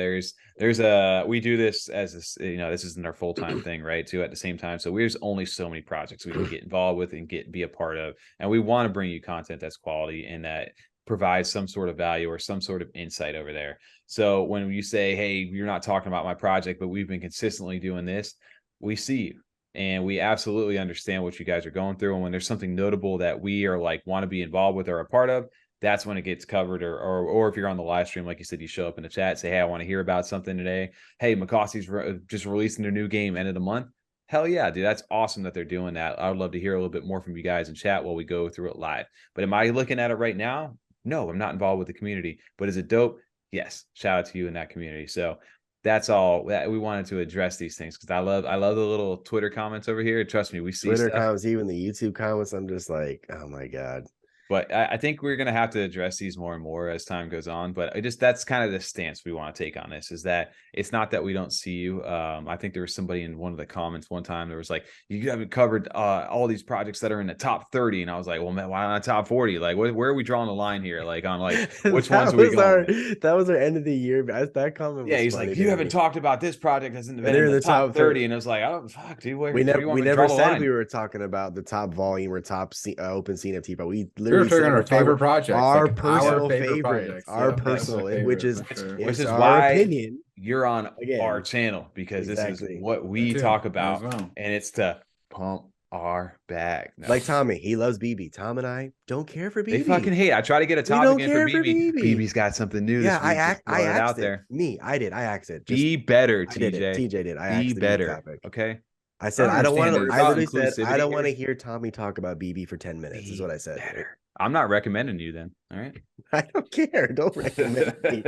we do this as this isn't our full-time thing, right? Too at the same time. So there's only so many projects we can get involved with and be a part of. And we want to bring you content that's quality and that provides some sort of value or some sort of insight over there. So when you say, hey, you're not talking about my project, but we've been consistently doing this, we see you. And we absolutely understand what you guys are going through. And when there's something notable that we are like want to be involved with or a part of, that's when it gets covered. Or if you're on the live stream, like you said, you show up in the chat, say, hey, I want to hear about something today. Hey, McCoskey's just releasing their new game end of the month. Hell yeah, dude. That's awesome that they're doing that. I would love to hear a little bit more from you guys in chat while we go through it live. But am I looking at it right now? No, I'm not involved with the community. But is it dope? Yes. Shout out to you in that community. So that's all that we wanted to address these things because I love the little Twitter comments over here. Trust me, we see Twitter comments, even the YouTube comments. I'm just like, oh my god, But I think we're going to have to address these more and more as time goes on. But that's kind of the stance we want to take on this, is that it's not that we don't see you. I think there was somebody in one of the comments one time that was like, you haven't covered all these projects that are in the top 30. And I was like, well, man, why not top 40? Like, where are we drawing the line here? Like, on like, which ones are we going? That was our end of the year. That comment was he's funny like, you haven't talked about this project that's in the top 30. And I was like, oh, fuck, dude. We never said we were talking about the top volume or top open CNFT, but we literally said our favorite projects, our personal favorites, our personal, which is our why opinion. You're on our channel, because this is what we talk about, and it's to pump our bag. Like Tommy, he loves BB. Tom and I don't care for BB. They fucking hate. I try to get a topic in for BB. BB's got something new. Yeah, this week. I axed out it. there. I did. I axed it. Be better, TJ. TJ did. I be better. Okay. I said I don't want to. I literally said I don't want to hear Tommy talk about BB for 10 minutes. Is what I said. Better. I'm not recommending you then. All right. I don't care. Don't recommend me.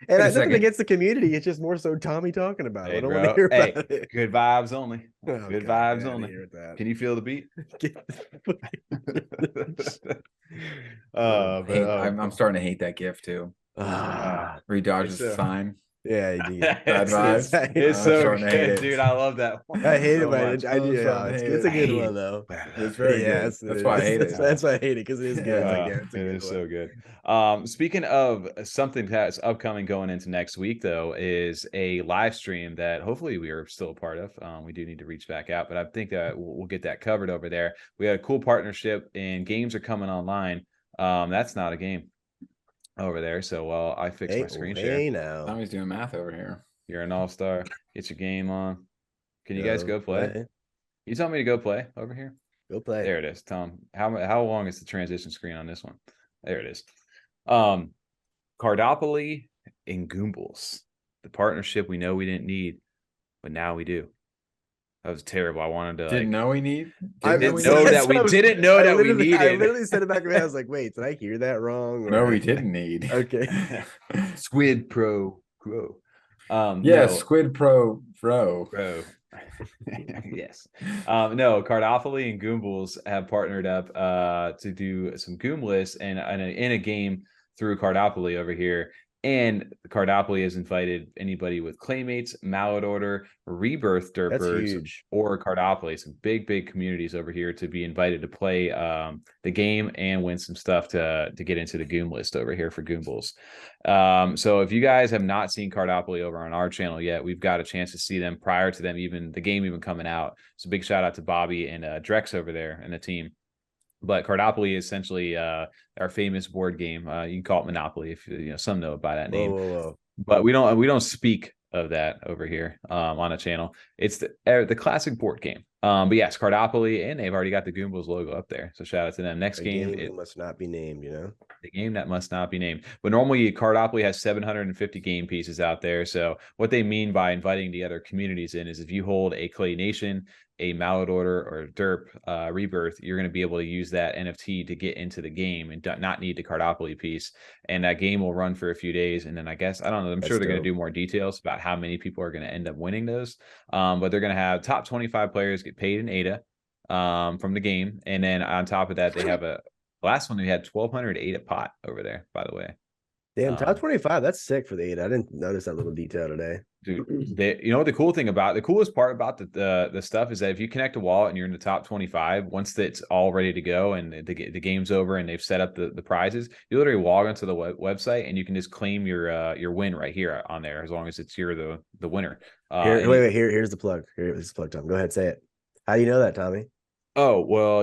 And I nothing against the community. It's just more so Tommy talking about it. I don't want to hear about it. Good vibes only. Good vibes only. Can you feel the beat? I'm starting to hate that GIF too. Redodges the sign. Yeah, bad vibes. It's so good, dude. I love that one. I hate it, but it's a good one though. It's very good. That's why I hate it. That's why I hate it, because it is good. It is so good. Speaking of something that's upcoming going into next week, though, is a live stream that hopefully we are still a part of. We do need to reach back out, but I think that we'll get that covered over there. We had a cool partnership, and games are coming online. That's not a game over there, so I fixed my screen share. Now Tommy's doing math over here. You're an all-star. Get your game on. Can you guys go play? You tell me to go play over here. Go play. There it is, Tom. How long is the transition screen on this one? There it is. Cardopoly and Goombles, the partnership we know we didn't need, but now we do. That was terrible. I wanted to didn't know we need. Didn't know that we needed. I literally said it back in my head. I was like, wait, did I hear that wrong? No, we didn't need. Okay. Squid Pro. Squid Pro. Yes. No, Cardopoly and Goombles have partnered up to do some Goombles and in a game through Cardopoly over here. And Cardopoly has invited anybody with Claymates, Mallet Order, Rebirth Derpers, or Cardopoly, some big communities over here, to be invited to play the game and win some stuff to get into the Goom list over here for Goombles. So if you guys have not seen Cardopoly over on our channel yet, we've got a chance to see them prior to them the game even coming out. So big shout out to Bobby and Drex over there and the team. But Cardopoly is essentially our famous board game. You can call it Monopoly if some know it by that name. Whoa. But we don't speak of that over here on the channel. It's the classic board game. But yes, Cardopoly, and they've already got the Goombles logo up there. So shout out to them. Next game, it must not be named, The game that must not be named. But normally Cardopoly has 750 game pieces out there. So what they mean by inviting the other communities in is if you hold a Clay Nation, a Mallet Order, or Derp Rebirth, you're going to be able to use that NFT to get into the game and not need the Cardopoly piece. And that game will run for a few days. And then I guess, I don't know, I'm sure they're going to do more details about how many people are going to end up winning those. But they're going to have top 25 players get paid in ADA from the game. And then on top of that, they have last one, we had 1,200 ADA pot over there, by the way. Damn, top 25. That's sick for the ADA. I didn't notice that little detail today. Dude, the coolest part about the stuff is that if you connect a wallet and you're in the top 25, once it's all ready to go and the game's over and they've set up the prizes, you literally log onto the website and you can just claim your win right here on there, as long as you're the winner. Here's the plug. Here's the plug, Tom. Go ahead, say it. How do you know that, Tommy? Oh, well,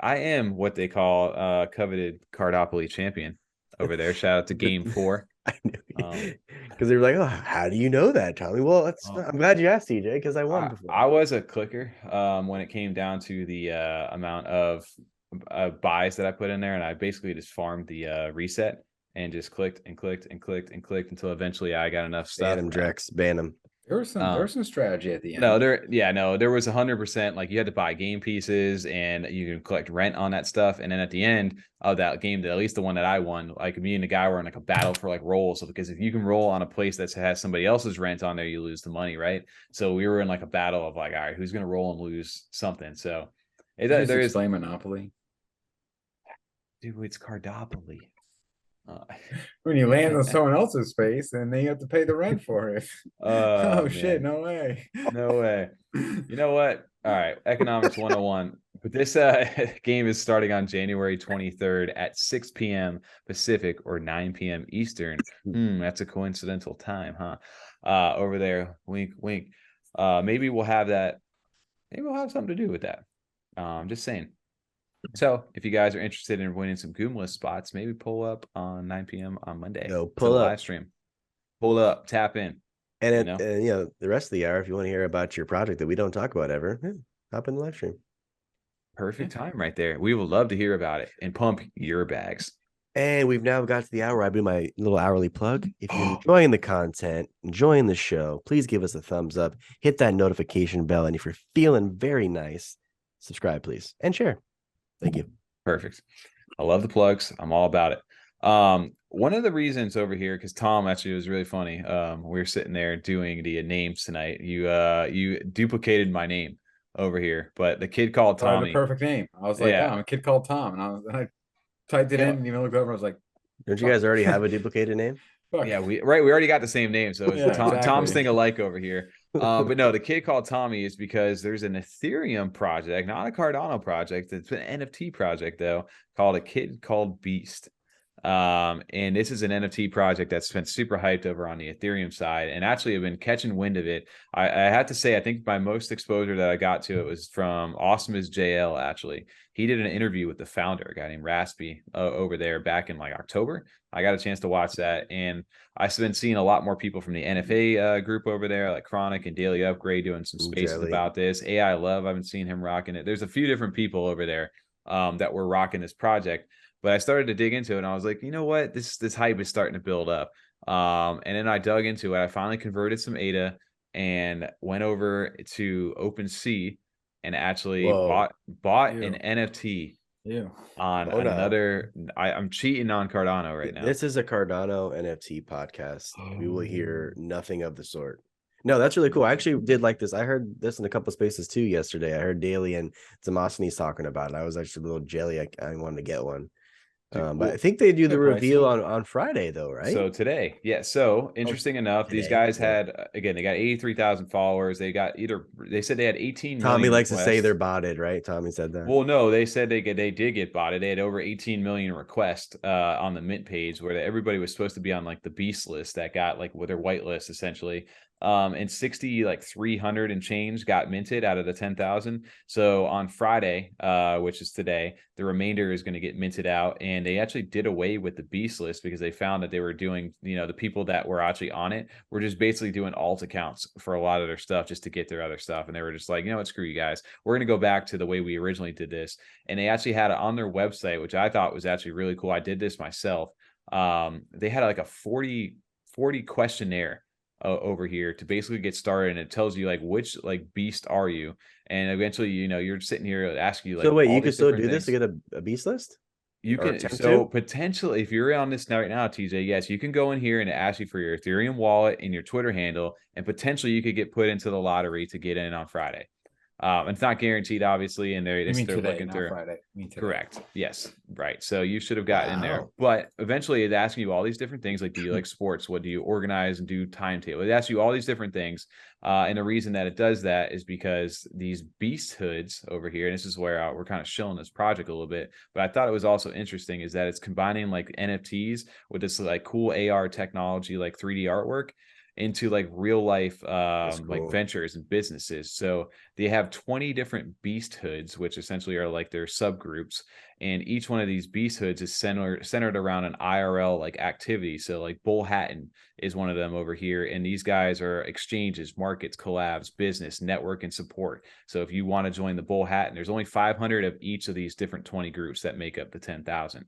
I am what they call coveted Cardopoly champion over there. Shout out to Game 4. I knew, because they were like, "Oh, how do you know that, Tommy?" Well, I'm glad you asked, TJ, because I won before. I was a clicker when it came down to the amount of buys that I put in there, and I basically just farmed the reset and just clicked until eventually I got enough stuff. Ban him, Drex. Ban him. There was some strategy at the end. There was 100%. Like, you had to buy game pieces and you can collect rent on that stuff. And then at the end of that game, at least the one that I won, like, me and the guy were in like a battle for like rolls. So because if you can roll on a place that has somebody else's rent on there, you lose the money, right? So we were in like a battle of like, all right, who's gonna roll and lose something? So there is explain Monopoly. Dude, it's Cardopoly. When you land on someone else's space, and then you have to pay the rent for it. Oh shit! Man. No way. No way. You know what? All right, economics 101. But this game is starting on January 23rd at 6 p.m. Pacific or 9 p.m. Eastern. That's a coincidental time, huh? Over there, wink, wink. Maybe we'll have that. Maybe we'll have something to do with that. Just saying. So if you guys are interested in winning some Goombles spots, maybe pull up on 9 p.m. on Monday. No, pull to the up. live stream. Pull up, tap in. And the rest of the hour, if you want to hear about your project that we don't talk about ever, hop in the live stream. Perfect time right there. We would love to hear about it and pump your bags. And we've now got to the hour. I do my little hourly plug. If you're enjoying the content, enjoying the show, please give us a thumbs up, hit that notification bell, and if you're feeling very nice, subscribe, please, and share. Thank you. Perfect. I love the plugs. I'm all about it. One of the reasons over here, because Tom actually was really funny. We were sitting there doing the names tonight. You duplicated my name over here, but the kid called Tommy. The perfect name. I was like, I'm a kid called Tom, and I typed it in, and looked over. I was like, don't you guys already have a duplicated name? Fuck. Yeah, we already got the same name, so it's exactly. Tom's thing alike over here. But no, the kid called Tommy is because there's an Ethereum project, not a Cardano project. It's an NFT project though, called A Kid Called Beast. And this is an NFT project that's been super hyped over on the Ethereum side, and actually I've been catching wind of it. I had to say, I think my most exposure that I got to it was from Awesome as JL. Actually, he did an interview with the founder, a guy named Raspy, over there back in like October. I got a chance to watch that, and I've been seeing a lot more people from the NFA group over there, like Chronic and Daily Upgrade, doing some spaces about this. AI Love, I've been seeing him rocking it. There's a few different people over there that were rocking this project. But I started to dig into it, and I was like, you know what? This hype is starting to build up. And then I dug into it. I finally converted some ADA and went over to OpenSea and actually bought an NFT on another. I'm cheating on Cardano right now. This is a Cardano NFT podcast. We will hear nothing of the sort. No, that's really cool. I actually did like this. I heard this in a couple of spaces too yesterday. I heard Daly and Demosthenes talking about it. I was actually a little jelly. I wanted to get one. But I think they do the reveal on Friday though, right? So today, yeah. So interesting enough, these guys had again, they got 83,000 followers. They got they said they had 18 million. Tommy likes to say they're botted, right? Tommy said that. Well, no, they said they did get botted. They had over 18 million requests on the mint page where everybody was supposed to be on like the beast list that got like with their white list essentially. And 300 and change got minted out of the 10,000. So on Friday, which is today, the remainder is going to get minted out. And they actually did away with the beast list because they found that they were doing, the people that were actually on it were just basically doing alt accounts for a lot of their stuff just to get their other stuff. And they were just like, you know what, screw you guys. We're going to go back to the way we originally did this. And they actually had it on their website, which I thought was actually really cool. I did this myself. They had like a 40 questionnaire over here to basically get started, and it tells you like which like beast are you, and eventually you're sitting here asking you like, so wait, you can still do this to get a beast list? You can, so potentially if you're on this right now, TJ, yes, you can go in here and ask you for your Ethereum wallet and your Twitter handle, and potentially you could get put into the lottery to get in on Friday. It's not guaranteed, obviously, and they're looking through. Friday. Correct. Yes. Right. So you should have gotten in there, but eventually it's asking you all these different things. Like, do you like sports? What do you organize and do timetable? It asks you all these different things. And the reason that it does that is because these beast hoods over here, and this is where we're kind of shilling this project a little bit, but I thought it was also interesting is that it's combining like NFTs with this like cool AR technology, like 3D artwork, into like real life cool. Like ventures and businesses. So they have 20 different beast hoods, which essentially are like their subgroups, and each one of these beast hoods is centered around an IRL like activity. So like Bull Hatton is one of them over here, and these guys are exchanges, markets, collabs, business, network, and support. So if you want to join the Bull Hatton, there's only 500 of each of these different 20 groups that make up the 10,000.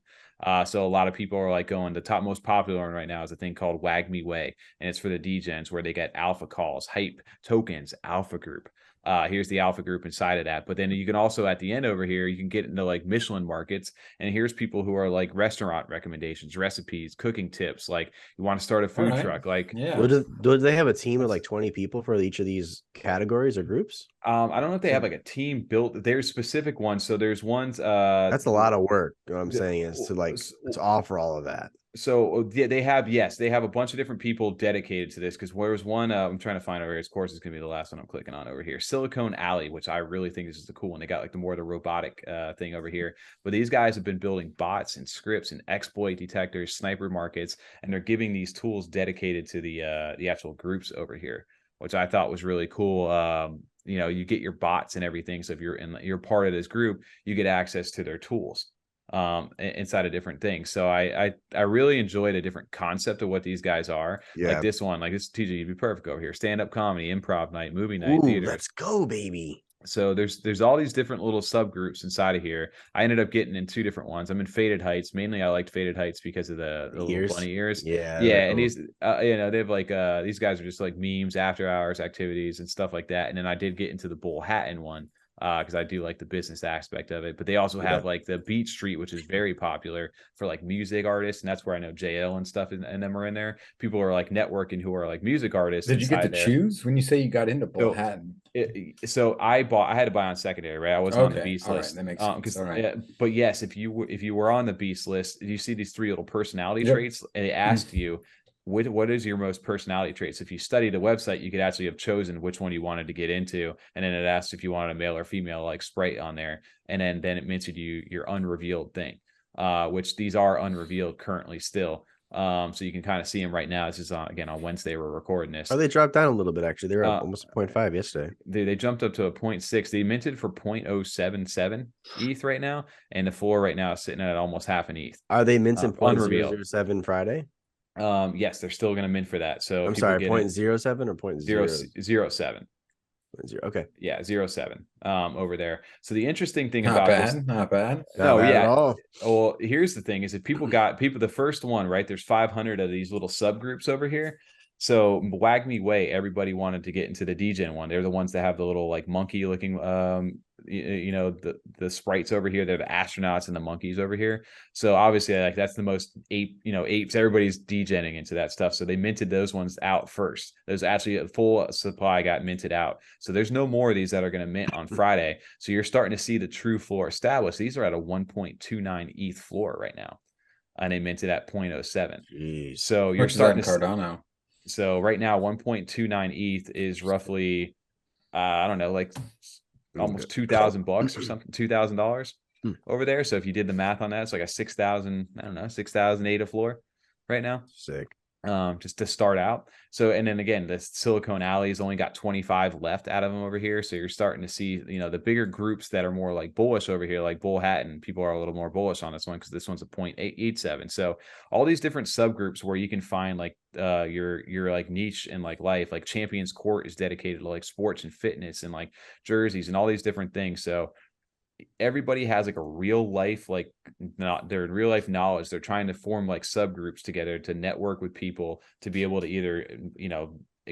So a lot of people are like going, the top most popular one right now is a thing called Wag Me Way, and it's for the degens where they get alpha calls, hype tokens, alpha group. Here's the alpha group inside of that. But then you can also, at the end over here, you can get into like Michelin markets, and here's people who are like restaurant recommendations, recipes, cooking tips. Like you want to start a food truck, like do they have a team of like 20 people for each of these categories or groups? I don't know if they have like a team built. There's specific ones. So there's ones. That's a lot of work. What I'm saying is to offer all of that. So yeah, they have a bunch of different people dedicated to this, because there's one I'm trying to find over here. His course is gonna be the last one I'm clicking on over here. Silicon Alley, which I really think is the cool one. They got like the robotic thing over here. But these guys have been building bots and scripts and exploit detectors, sniper markets, and they're giving these tools dedicated to the actual groups over here, which I thought was really cool. You get your bots and everything. So if you're part of this group, you get access to their tools inside of different things. So I really enjoyed a different concept of what these guys are. Like this one, like this TJ, you'd be perfect over here. Stand-up comedy, improv night, movie night, theater. Let's go, baby. So there's all these different little subgroups inside of here. I ended up getting in 2 different ones. I'm in Faded Heights. Mainly I liked Faded Heights because of the little bunny ears. Yeah. And these they have like these guys are just like memes, after hours activities and stuff like that. And then I did get into the Bull Hatton one, because I do like the business aspect of it. But they also have like the Beat Street, which is very popular for like music artists, and that's where I know JL and stuff and them are in there. People are like networking who are like music artists. Did you get to choose when you say you got into Bull Hatton? So I had to buy on secondary, right? I wasn't on the Beast list. That makes sense. But yes, if you were on the Beast list, you see these 3 little personality traits, and it asks you, what is your most personality traits? If you study the website, you could actually have chosen which one you wanted to get into, and then it asks if you wanted a male or female like sprite on there, and then it mentioned your unrevealed thing, which these are unrevealed currently still. So you can kind of see them right now. This is on Wednesday. We're recording this. Oh, they dropped down a little bit actually. They were almost 0.5 yesterday. They jumped up to a 0.6. They minted for 0.077 ETH right now, and the floor right now is sitting at almost half an ETH. Are they minting 0.007 Friday? Yes, they're still going to mint for that. So I'm sorry, 0.07 or 0.007? Okay. Yeah, 0.07 over there. So the interesting thing not about bad, this, not bad. No, yeah. Well, here's the thing: is if people the first one, right? There's 500 of these little subgroups over here. So Wag Me Way, everybody wanted to get into the DGen one. They're the ones that have the little like monkey looking, the sprites over here. They're the astronauts and the monkeys over here. So obviously, like that's the most apes. Everybody's degenning into that stuff. So they minted those ones out first. There's actually a full supply got minted out. So there's no more of these that are going to mint on Friday. So you're starting to see the true floor established. These are at a 1.29 ETH floor right now, and they minted at 0.07. Jeez. So you're starting to Cardano. So right now, 1.29 ETH is roughly, I don't know, like almost $2,000 or something, $2,000 over there. So if you did the math on that, it's like a 6,000, I don't know, 6,000 ADA floor right now. Sick. Just to start out. So, and then again, the Silicon Alley's only got 25 left out of them over here. So you're starting to see, the bigger groups that are more like bullish over here, like Bull Hatton. People are a little more bullish on this one because this one's a 0.887. So all these different subgroups where you can find like your like niche in like life, like Champions Court is dedicated to like sports and fitness and like jerseys and all these different things. So everybody has like a real life, like not their real life knowledge. They're trying to form like subgroups together to network with people to be able to either,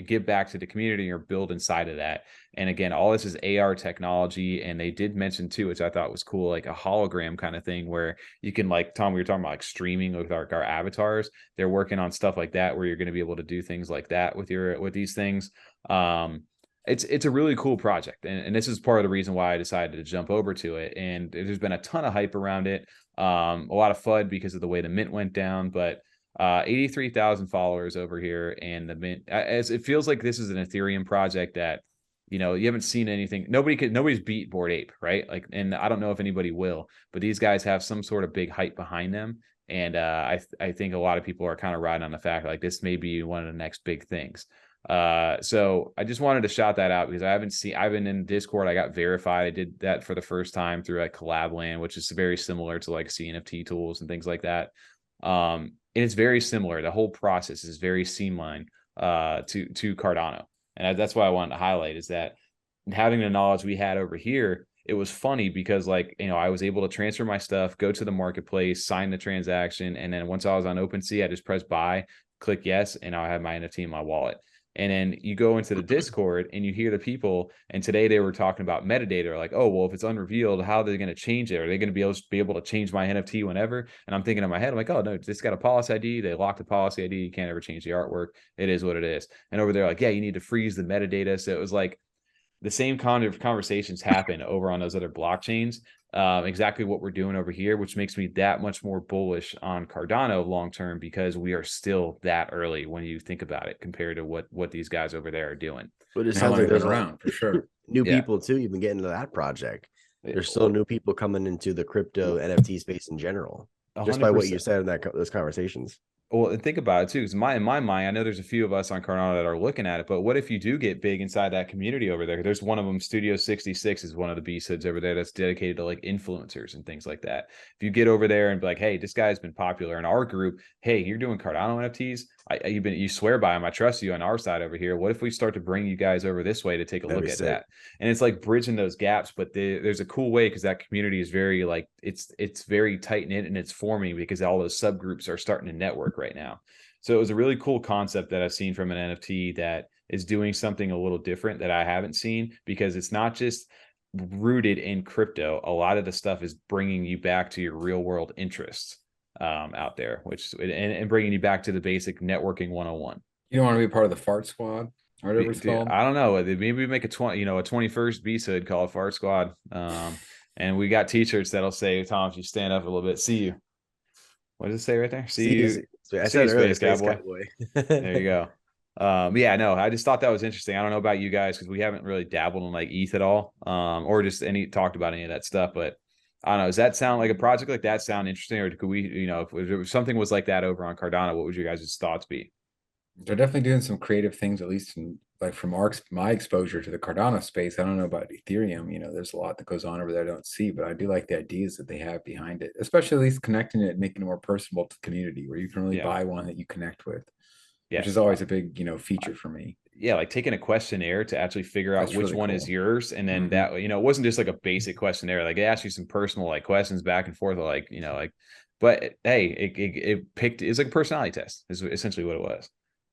give back to the community or build inside of that. And again, all this is AR technology. And they did mention too, which I thought was cool, like a hologram kind of thing where you can, like Tom, we were talking about like streaming with our avatars. They're working on stuff like that where you're going to be able to do things like that with these things. It's a really cool project, and this is part of the reason why I decided to jump over to it. And there's been a ton of hype around it, a lot of FUD because of the way the mint went down. But 83,000 followers over here, and the mint, as it feels like this is an Ethereum project that you haven't seen anything. Nobody's beat Bored Ape, right? Like, and I don't know if anybody will, but these guys have some sort of big hype behind them, and I think a lot of people are kind of riding on the fact like this may be one of the next big things. So I just wanted to shout that out because I've been in Discord. I got verified. I did that for the first time through like Collabland, which is very similar to like CNFT tools and things like that. And it's very similar. The whole process is very streamlined to Cardano. And that's why I wanted to highlight is that having the knowledge we had over here, it was funny because like, I was able to transfer my stuff, go to the marketplace, sign the transaction. And then once I was on OpenSea, I just pressed buy, click yes, and I have my NFT in my wallet. And then you go into the Discord and you hear the people. And today they were talking about metadata, like, oh, well, if it's unrevealed, how are they going to change it? Are they going to be able to change my NFT whenever? And I'm thinking in my head, I'm like, oh no, it's got a policy ID. They locked the policy ID. You can't ever change the artwork. It is what it is. And over there, like, yeah, you need to freeze the metadata. So it was like the same kind of conversations happen over on those other blockchains. Exactly what we're doing over here, which makes me that much more bullish on Cardano long term, because we are still that early when you think about it compared to what these guys over there are doing. But it sounds like there's around for sure. New people too, even getting into that project. There's still new people coming into the crypto NFT space in general, 100%. Just by what you said in those conversations. Well, and think about it too, because in my mind, I know there's a few of us on Cardano that are looking at it, but what if you do get big inside that community over there? There's one of them, Studio 66 is one of the B-Sids over there that's dedicated to like influencers and things like that. If you get over there and be like, hey, this guy's been popular in our group. Hey, you're doing Cardano NFTs. You swear by him. I trust you on our side over here. What if we start to bring you guys over this way to take a look at that? And it's like bridging those gaps, but there's a cool way, because that community is very like, it's very tight knit and it's forming because all those subgroups are starting to network right now. So it was a really cool concept that I've seen from an NFT that is doing something a little different that I haven't seen, because it's not just rooted in crypto. A lot of the stuff is bringing you back to your real world interests out there, which and bringing you back to the basic networking 101. You don't want to be part of the fart squad or whatever it's called? I don't know. Maybe we make a 21st B-Side called Fart Squad. And we got t-shirts that'll say, Tom, if you stand up a little bit, see you. What does it say right there? See you. I said earlier, Space Cowboy. There you go. Yeah, no, I just thought that was interesting. I don't know about you guys, because we haven't really dabbled in like ETH at all, or just talked about any of that stuff. But I don't know. Does that sound like a project like that sound interesting, or could we, if something was like that over on Cardano, what would you guys' thoughts be? They're definitely doing some creative things, at least in, like from my exposure to the Cardano space. I don't know about Ethereum. There's a lot that goes on over there I don't see, but I do like the ideas that they have behind it, especially at least connecting it and making it more personable to the community, where you can really buy one that you connect with, which is always a big, feature for me. Yeah, like taking a questionnaire to actually figure out which one is yours, and then that, it wasn't just like a basic questionnaire. Like it asked you some personal like questions back and forth, but hey, it's like a personality test is essentially what it was.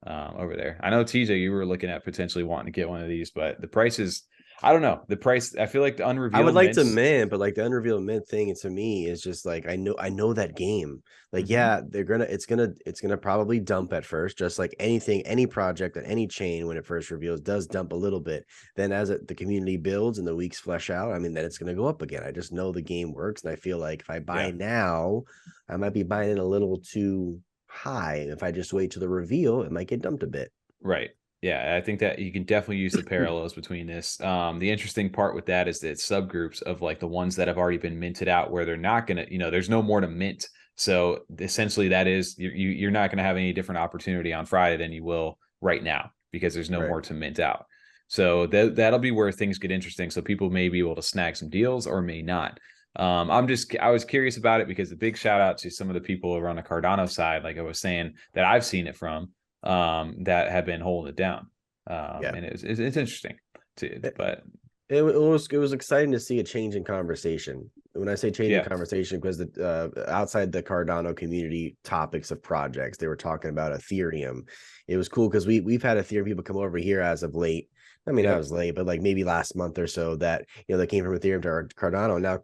Over there. I know TJ, you were looking at potentially wanting to get one of these, but the price is, I don't know. The price, I feel like the unrevealed. I would like to mint, but like the unrevealed mint thing, to me is just like I know that game. Like, yeah, it's gonna probably dump at first, just like any project on any chain when it first reveals does dump a little bit. Then as the community builds and the weeks flesh out, I mean, then it's gonna go up again. I just know the game works, and I feel like if I buy now, I might be buying it a little too high. If I just wait to the reveal, it might get dumped a bit. Right. Yeah, I think that you can definitely use the parallels between this. The interesting part with that is that subgroups of like the ones that have already been minted out, where they're not gonna, there's no more to mint. So essentially, that is you're not going to have any different opportunity on Friday than you will right now, because there's no more to mint out. So that'll be where things get interesting. So people may be able to snag some deals or may not. I was curious about it, because the big shout out to some of the people over on the Cardano side, like I was saying, that I've seen it from, that have been holding it down. And it's interesting too, but it was exciting to see a change in conversation. When I say change in conversation, because outside the Cardano community topics of projects, they were talking about Ethereum. It was cool because we've had Ethereum people come over here as of late. I mean, I was late, but like maybe last month or so that, they came from Ethereum to our Cardano. Now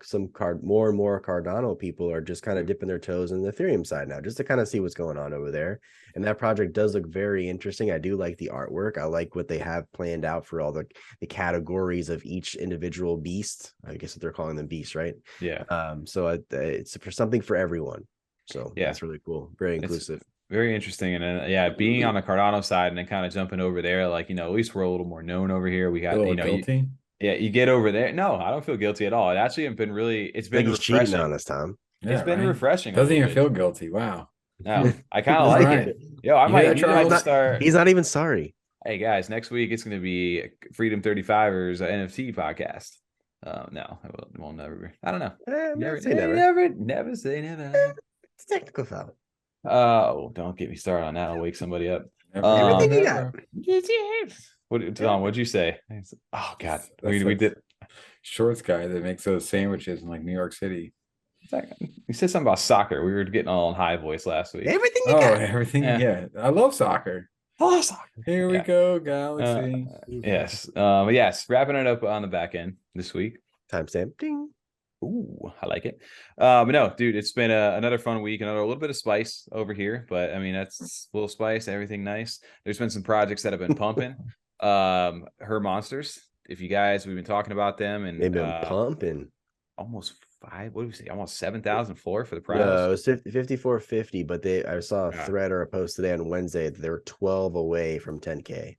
more and more Cardano people are just kind of dipping their toes in the Ethereum side now, just to kind of see what's going on over there. And that project does look very interesting. I do like the artwork. I like what they have planned out for all the categories of each individual beast. I guess that they're calling them beasts, right? Yeah. So it's for something for everyone. So that's really cool. Very inclusive. Very interesting. And being on the Cardano side and then kind of jumping over there, like, at least we're a little more known over here. We got, guilty. You get over there. No, I don't feel guilty at all. It actually has been it's been refreshing. Cheating on us, Tom. It's been refreshing. Doesn't even feel guilty. Wow. No, I kind of like it. Yo, I might start. He's not even sorry. Hey guys, next week it's going to be Freedom 35ers NFT podcast. No, it will never be. I don't know. Never say never. Never say never. It's a technical foul. Oh, don't get me started on that. I'll wake somebody up. Everything you got. Tom, what'd you say? Oh God, we did. Shorts guy that makes those sandwiches in like New York City. You said something about soccer. We were getting all in high voice last week. Everything you got. Everything. Yeah, I love soccer. Awesome. Here we go, Galaxy. Yes. Yes. Wrapping it up on the back end this week. Timestamp. Ding. Ooh, I like it. But no, dude, it's been another fun week, another little bit of spice over here. But I mean, that's a little spice, everything nice. There's been some projects that have been pumping. Her Monsters. If you guys, we've been talking about them, and They've been pumping. Almost what do we say? Almost 7,000 floor for the prize. No, it was 5450, but I saw a thread or a post today on Wednesday that they were 12 away from 10K.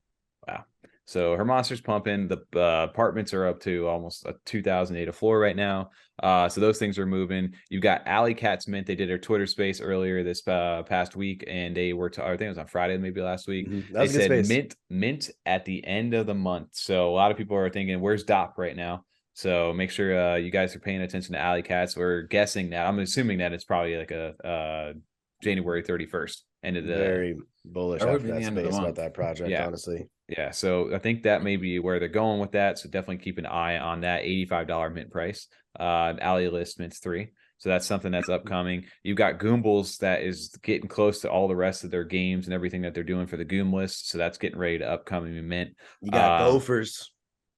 Wow. So her Monsters pumping. The apartments are up to almost a 2,008 a floor right now. So those things are moving. You've got Alley Cats Mint. They did their Twitter space earlier this past week, and they were I think it was on Friday, maybe last week. They said mint at the end of the month. So a lot of people are thinking, where's Doc right now? So make sure you guys are paying attention to Alley Cats. We're guessing that. I'm assuming that it's probably like a January 31st. End of the very bullish after that space about that project, honestly. Yeah, so I think that may be where they're going with that. So definitely keep an eye on that $85 mint price. Alley List mints 3. So that's something that's upcoming. You've got Goombles that is getting close to all the rest of their games and everything that they're doing for the Goom list. So that's getting ready to upcoming mint. You got Gophers.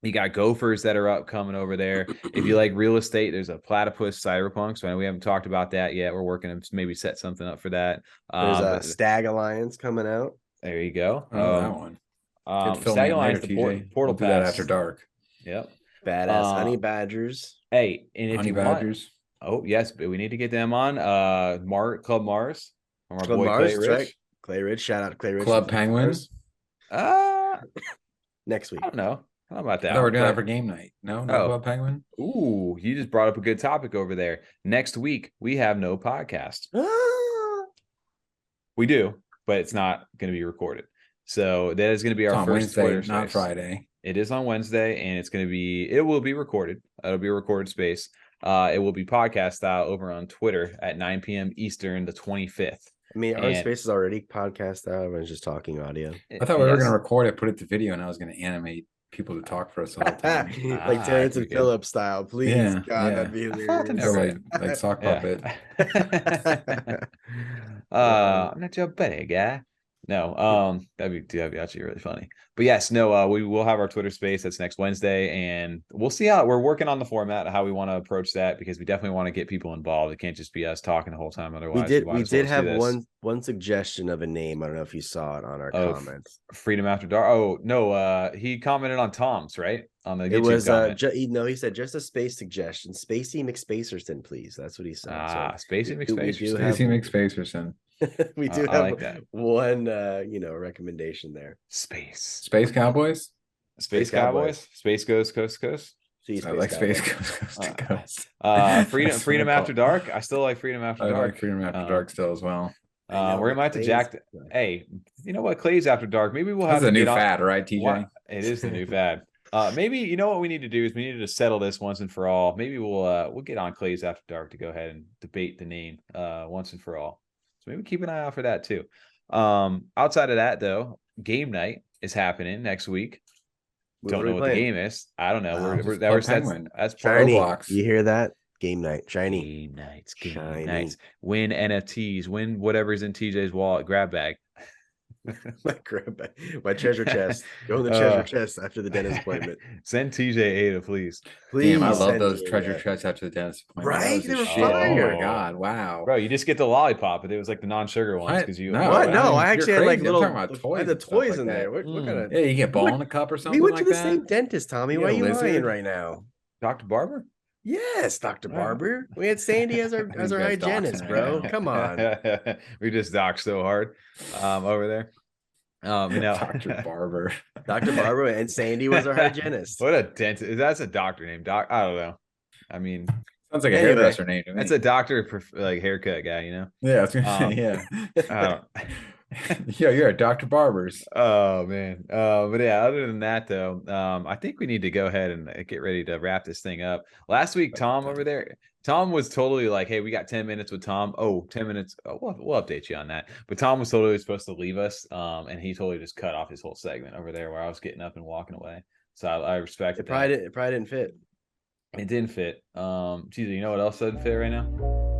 You got Gophers that are upcoming over there. If you like real estate, there's a Platypus Cyberpunk. So I know we haven't talked about that yet. We're working to maybe set something up for that. There's a Stag Alliance coming out. There you go. That one. Stag Alliance, the Portal Pass. That after dark. Yep. Badass Honey Badgers. Hey, and if Honey you Badgers. Oh yes, but we need to get them on. Club Mars. From our Club boy Mars, Clay Rich. right? Clay Rich. Shout out to Clay Rich. Club Penguins. Next week. I don't know. How about that? I thought we're doing that for game night. No Club Penguin. Ooh, you just brought up a good topic over there. Next week we have no podcast. We do, but it's not going to be recorded. So that is going to be our first Wednesday, Twitter not space. Friday. It is on Wednesday, and it will be recorded. It'll be a recorded space. It will be podcast style over on Twitter at 9 p.m. Eastern, the 25th. I mean, our space is already podcast out. Everyone's just talking audio. I thought we were going to record it, put it to video, and I was going to animate people to talk for us the whole time. Like Terrence and Phillip style, please. Yeah, God, that'd be hilarious. Like sock puppet. I'm not your buddy, guy. No, that'd be actually really funny. But yes, no, we will have our Twitter space. That's next Wednesday, and we'll see how we're working on the format, how we want to approach that, because we definitely want to get people involved. It can't just be us talking the whole time. Otherwise, we did have one suggestion of a name. I don't know if you saw it on our comments. Freedom After Dark. Oh no, he commented on Tom's, right? On the YouTube it was comment. He said just a space suggestion. Spacey McSpacerson, please. That's what he said. Spacey McSpacerson. Spacey McSpacerson. We do have like that. One recommendation there. Space Cowboys. Space Cowboys. Space Goes Coast to Coast. I like Space Goes Coast to Coast. Freedom After Dark. I still like Freedom After Dark. Like Freedom After Dark still as well. We're gonna have to jack. Hey, you know what? Clay's After Dark. Maybe we'll have a new fad, right, TJ? It is the new fad. Maybe you know what we need to do is we need to settle this once and for all. Maybe we'll get on Clay's After Dark to go ahead and debate the name once and for all. So maybe keep an eye out for that too. Outside of that though, game night is happening next week. Don't know what the game is. I don't know. That's Shiny. You hear that? Game night. Shiny. Game nights. Win NFTs. Win whatever's in TJ's wallet. Grab bag. My treasure chest. Go in the treasure chest after the dentist appointment. Send TJ Ada, please. Damn, I love those treasure chests after the dentist appointment. Right? They were fire. Oh my god! Wow, bro, you just get the lollipop, but it was like the non-sugar ones because you. What? No, I actually had like little toys. The toys in there. What kind of? Yeah, you get ball in a cup or something. We went to the same dentist, Tommy. Why are you lying right now? Dr. Barber? Yes, Dr. Barber. We had Sandy as our hygienist, bro. Come on. We just docked so hard over there. Dr. Barber. Dr. Barber and Sandy was our hygienist. What a dentist. That's a doctor name. Doc. I don't know. I mean, sounds like a hairdresser name to me. That's a doctor, like haircut guy, you know? Yeah, I was gonna say, yeah. Yeah, you're at Dr. Barber's. Oh man. But yeah, other than that though, I think we need to go ahead and get ready to wrap this thing up. Last week, Tom over there, Tom was totally like, hey, we got 10 minutes with Tom. 10 minutes. We'll update you on that. But Tom was totally supposed to leave us. And he totally just cut off his whole segment over there where I was getting up and walking away. So I respect it. It probably didn't fit. It didn't fit. Geez, you know what else doesn't fit right now?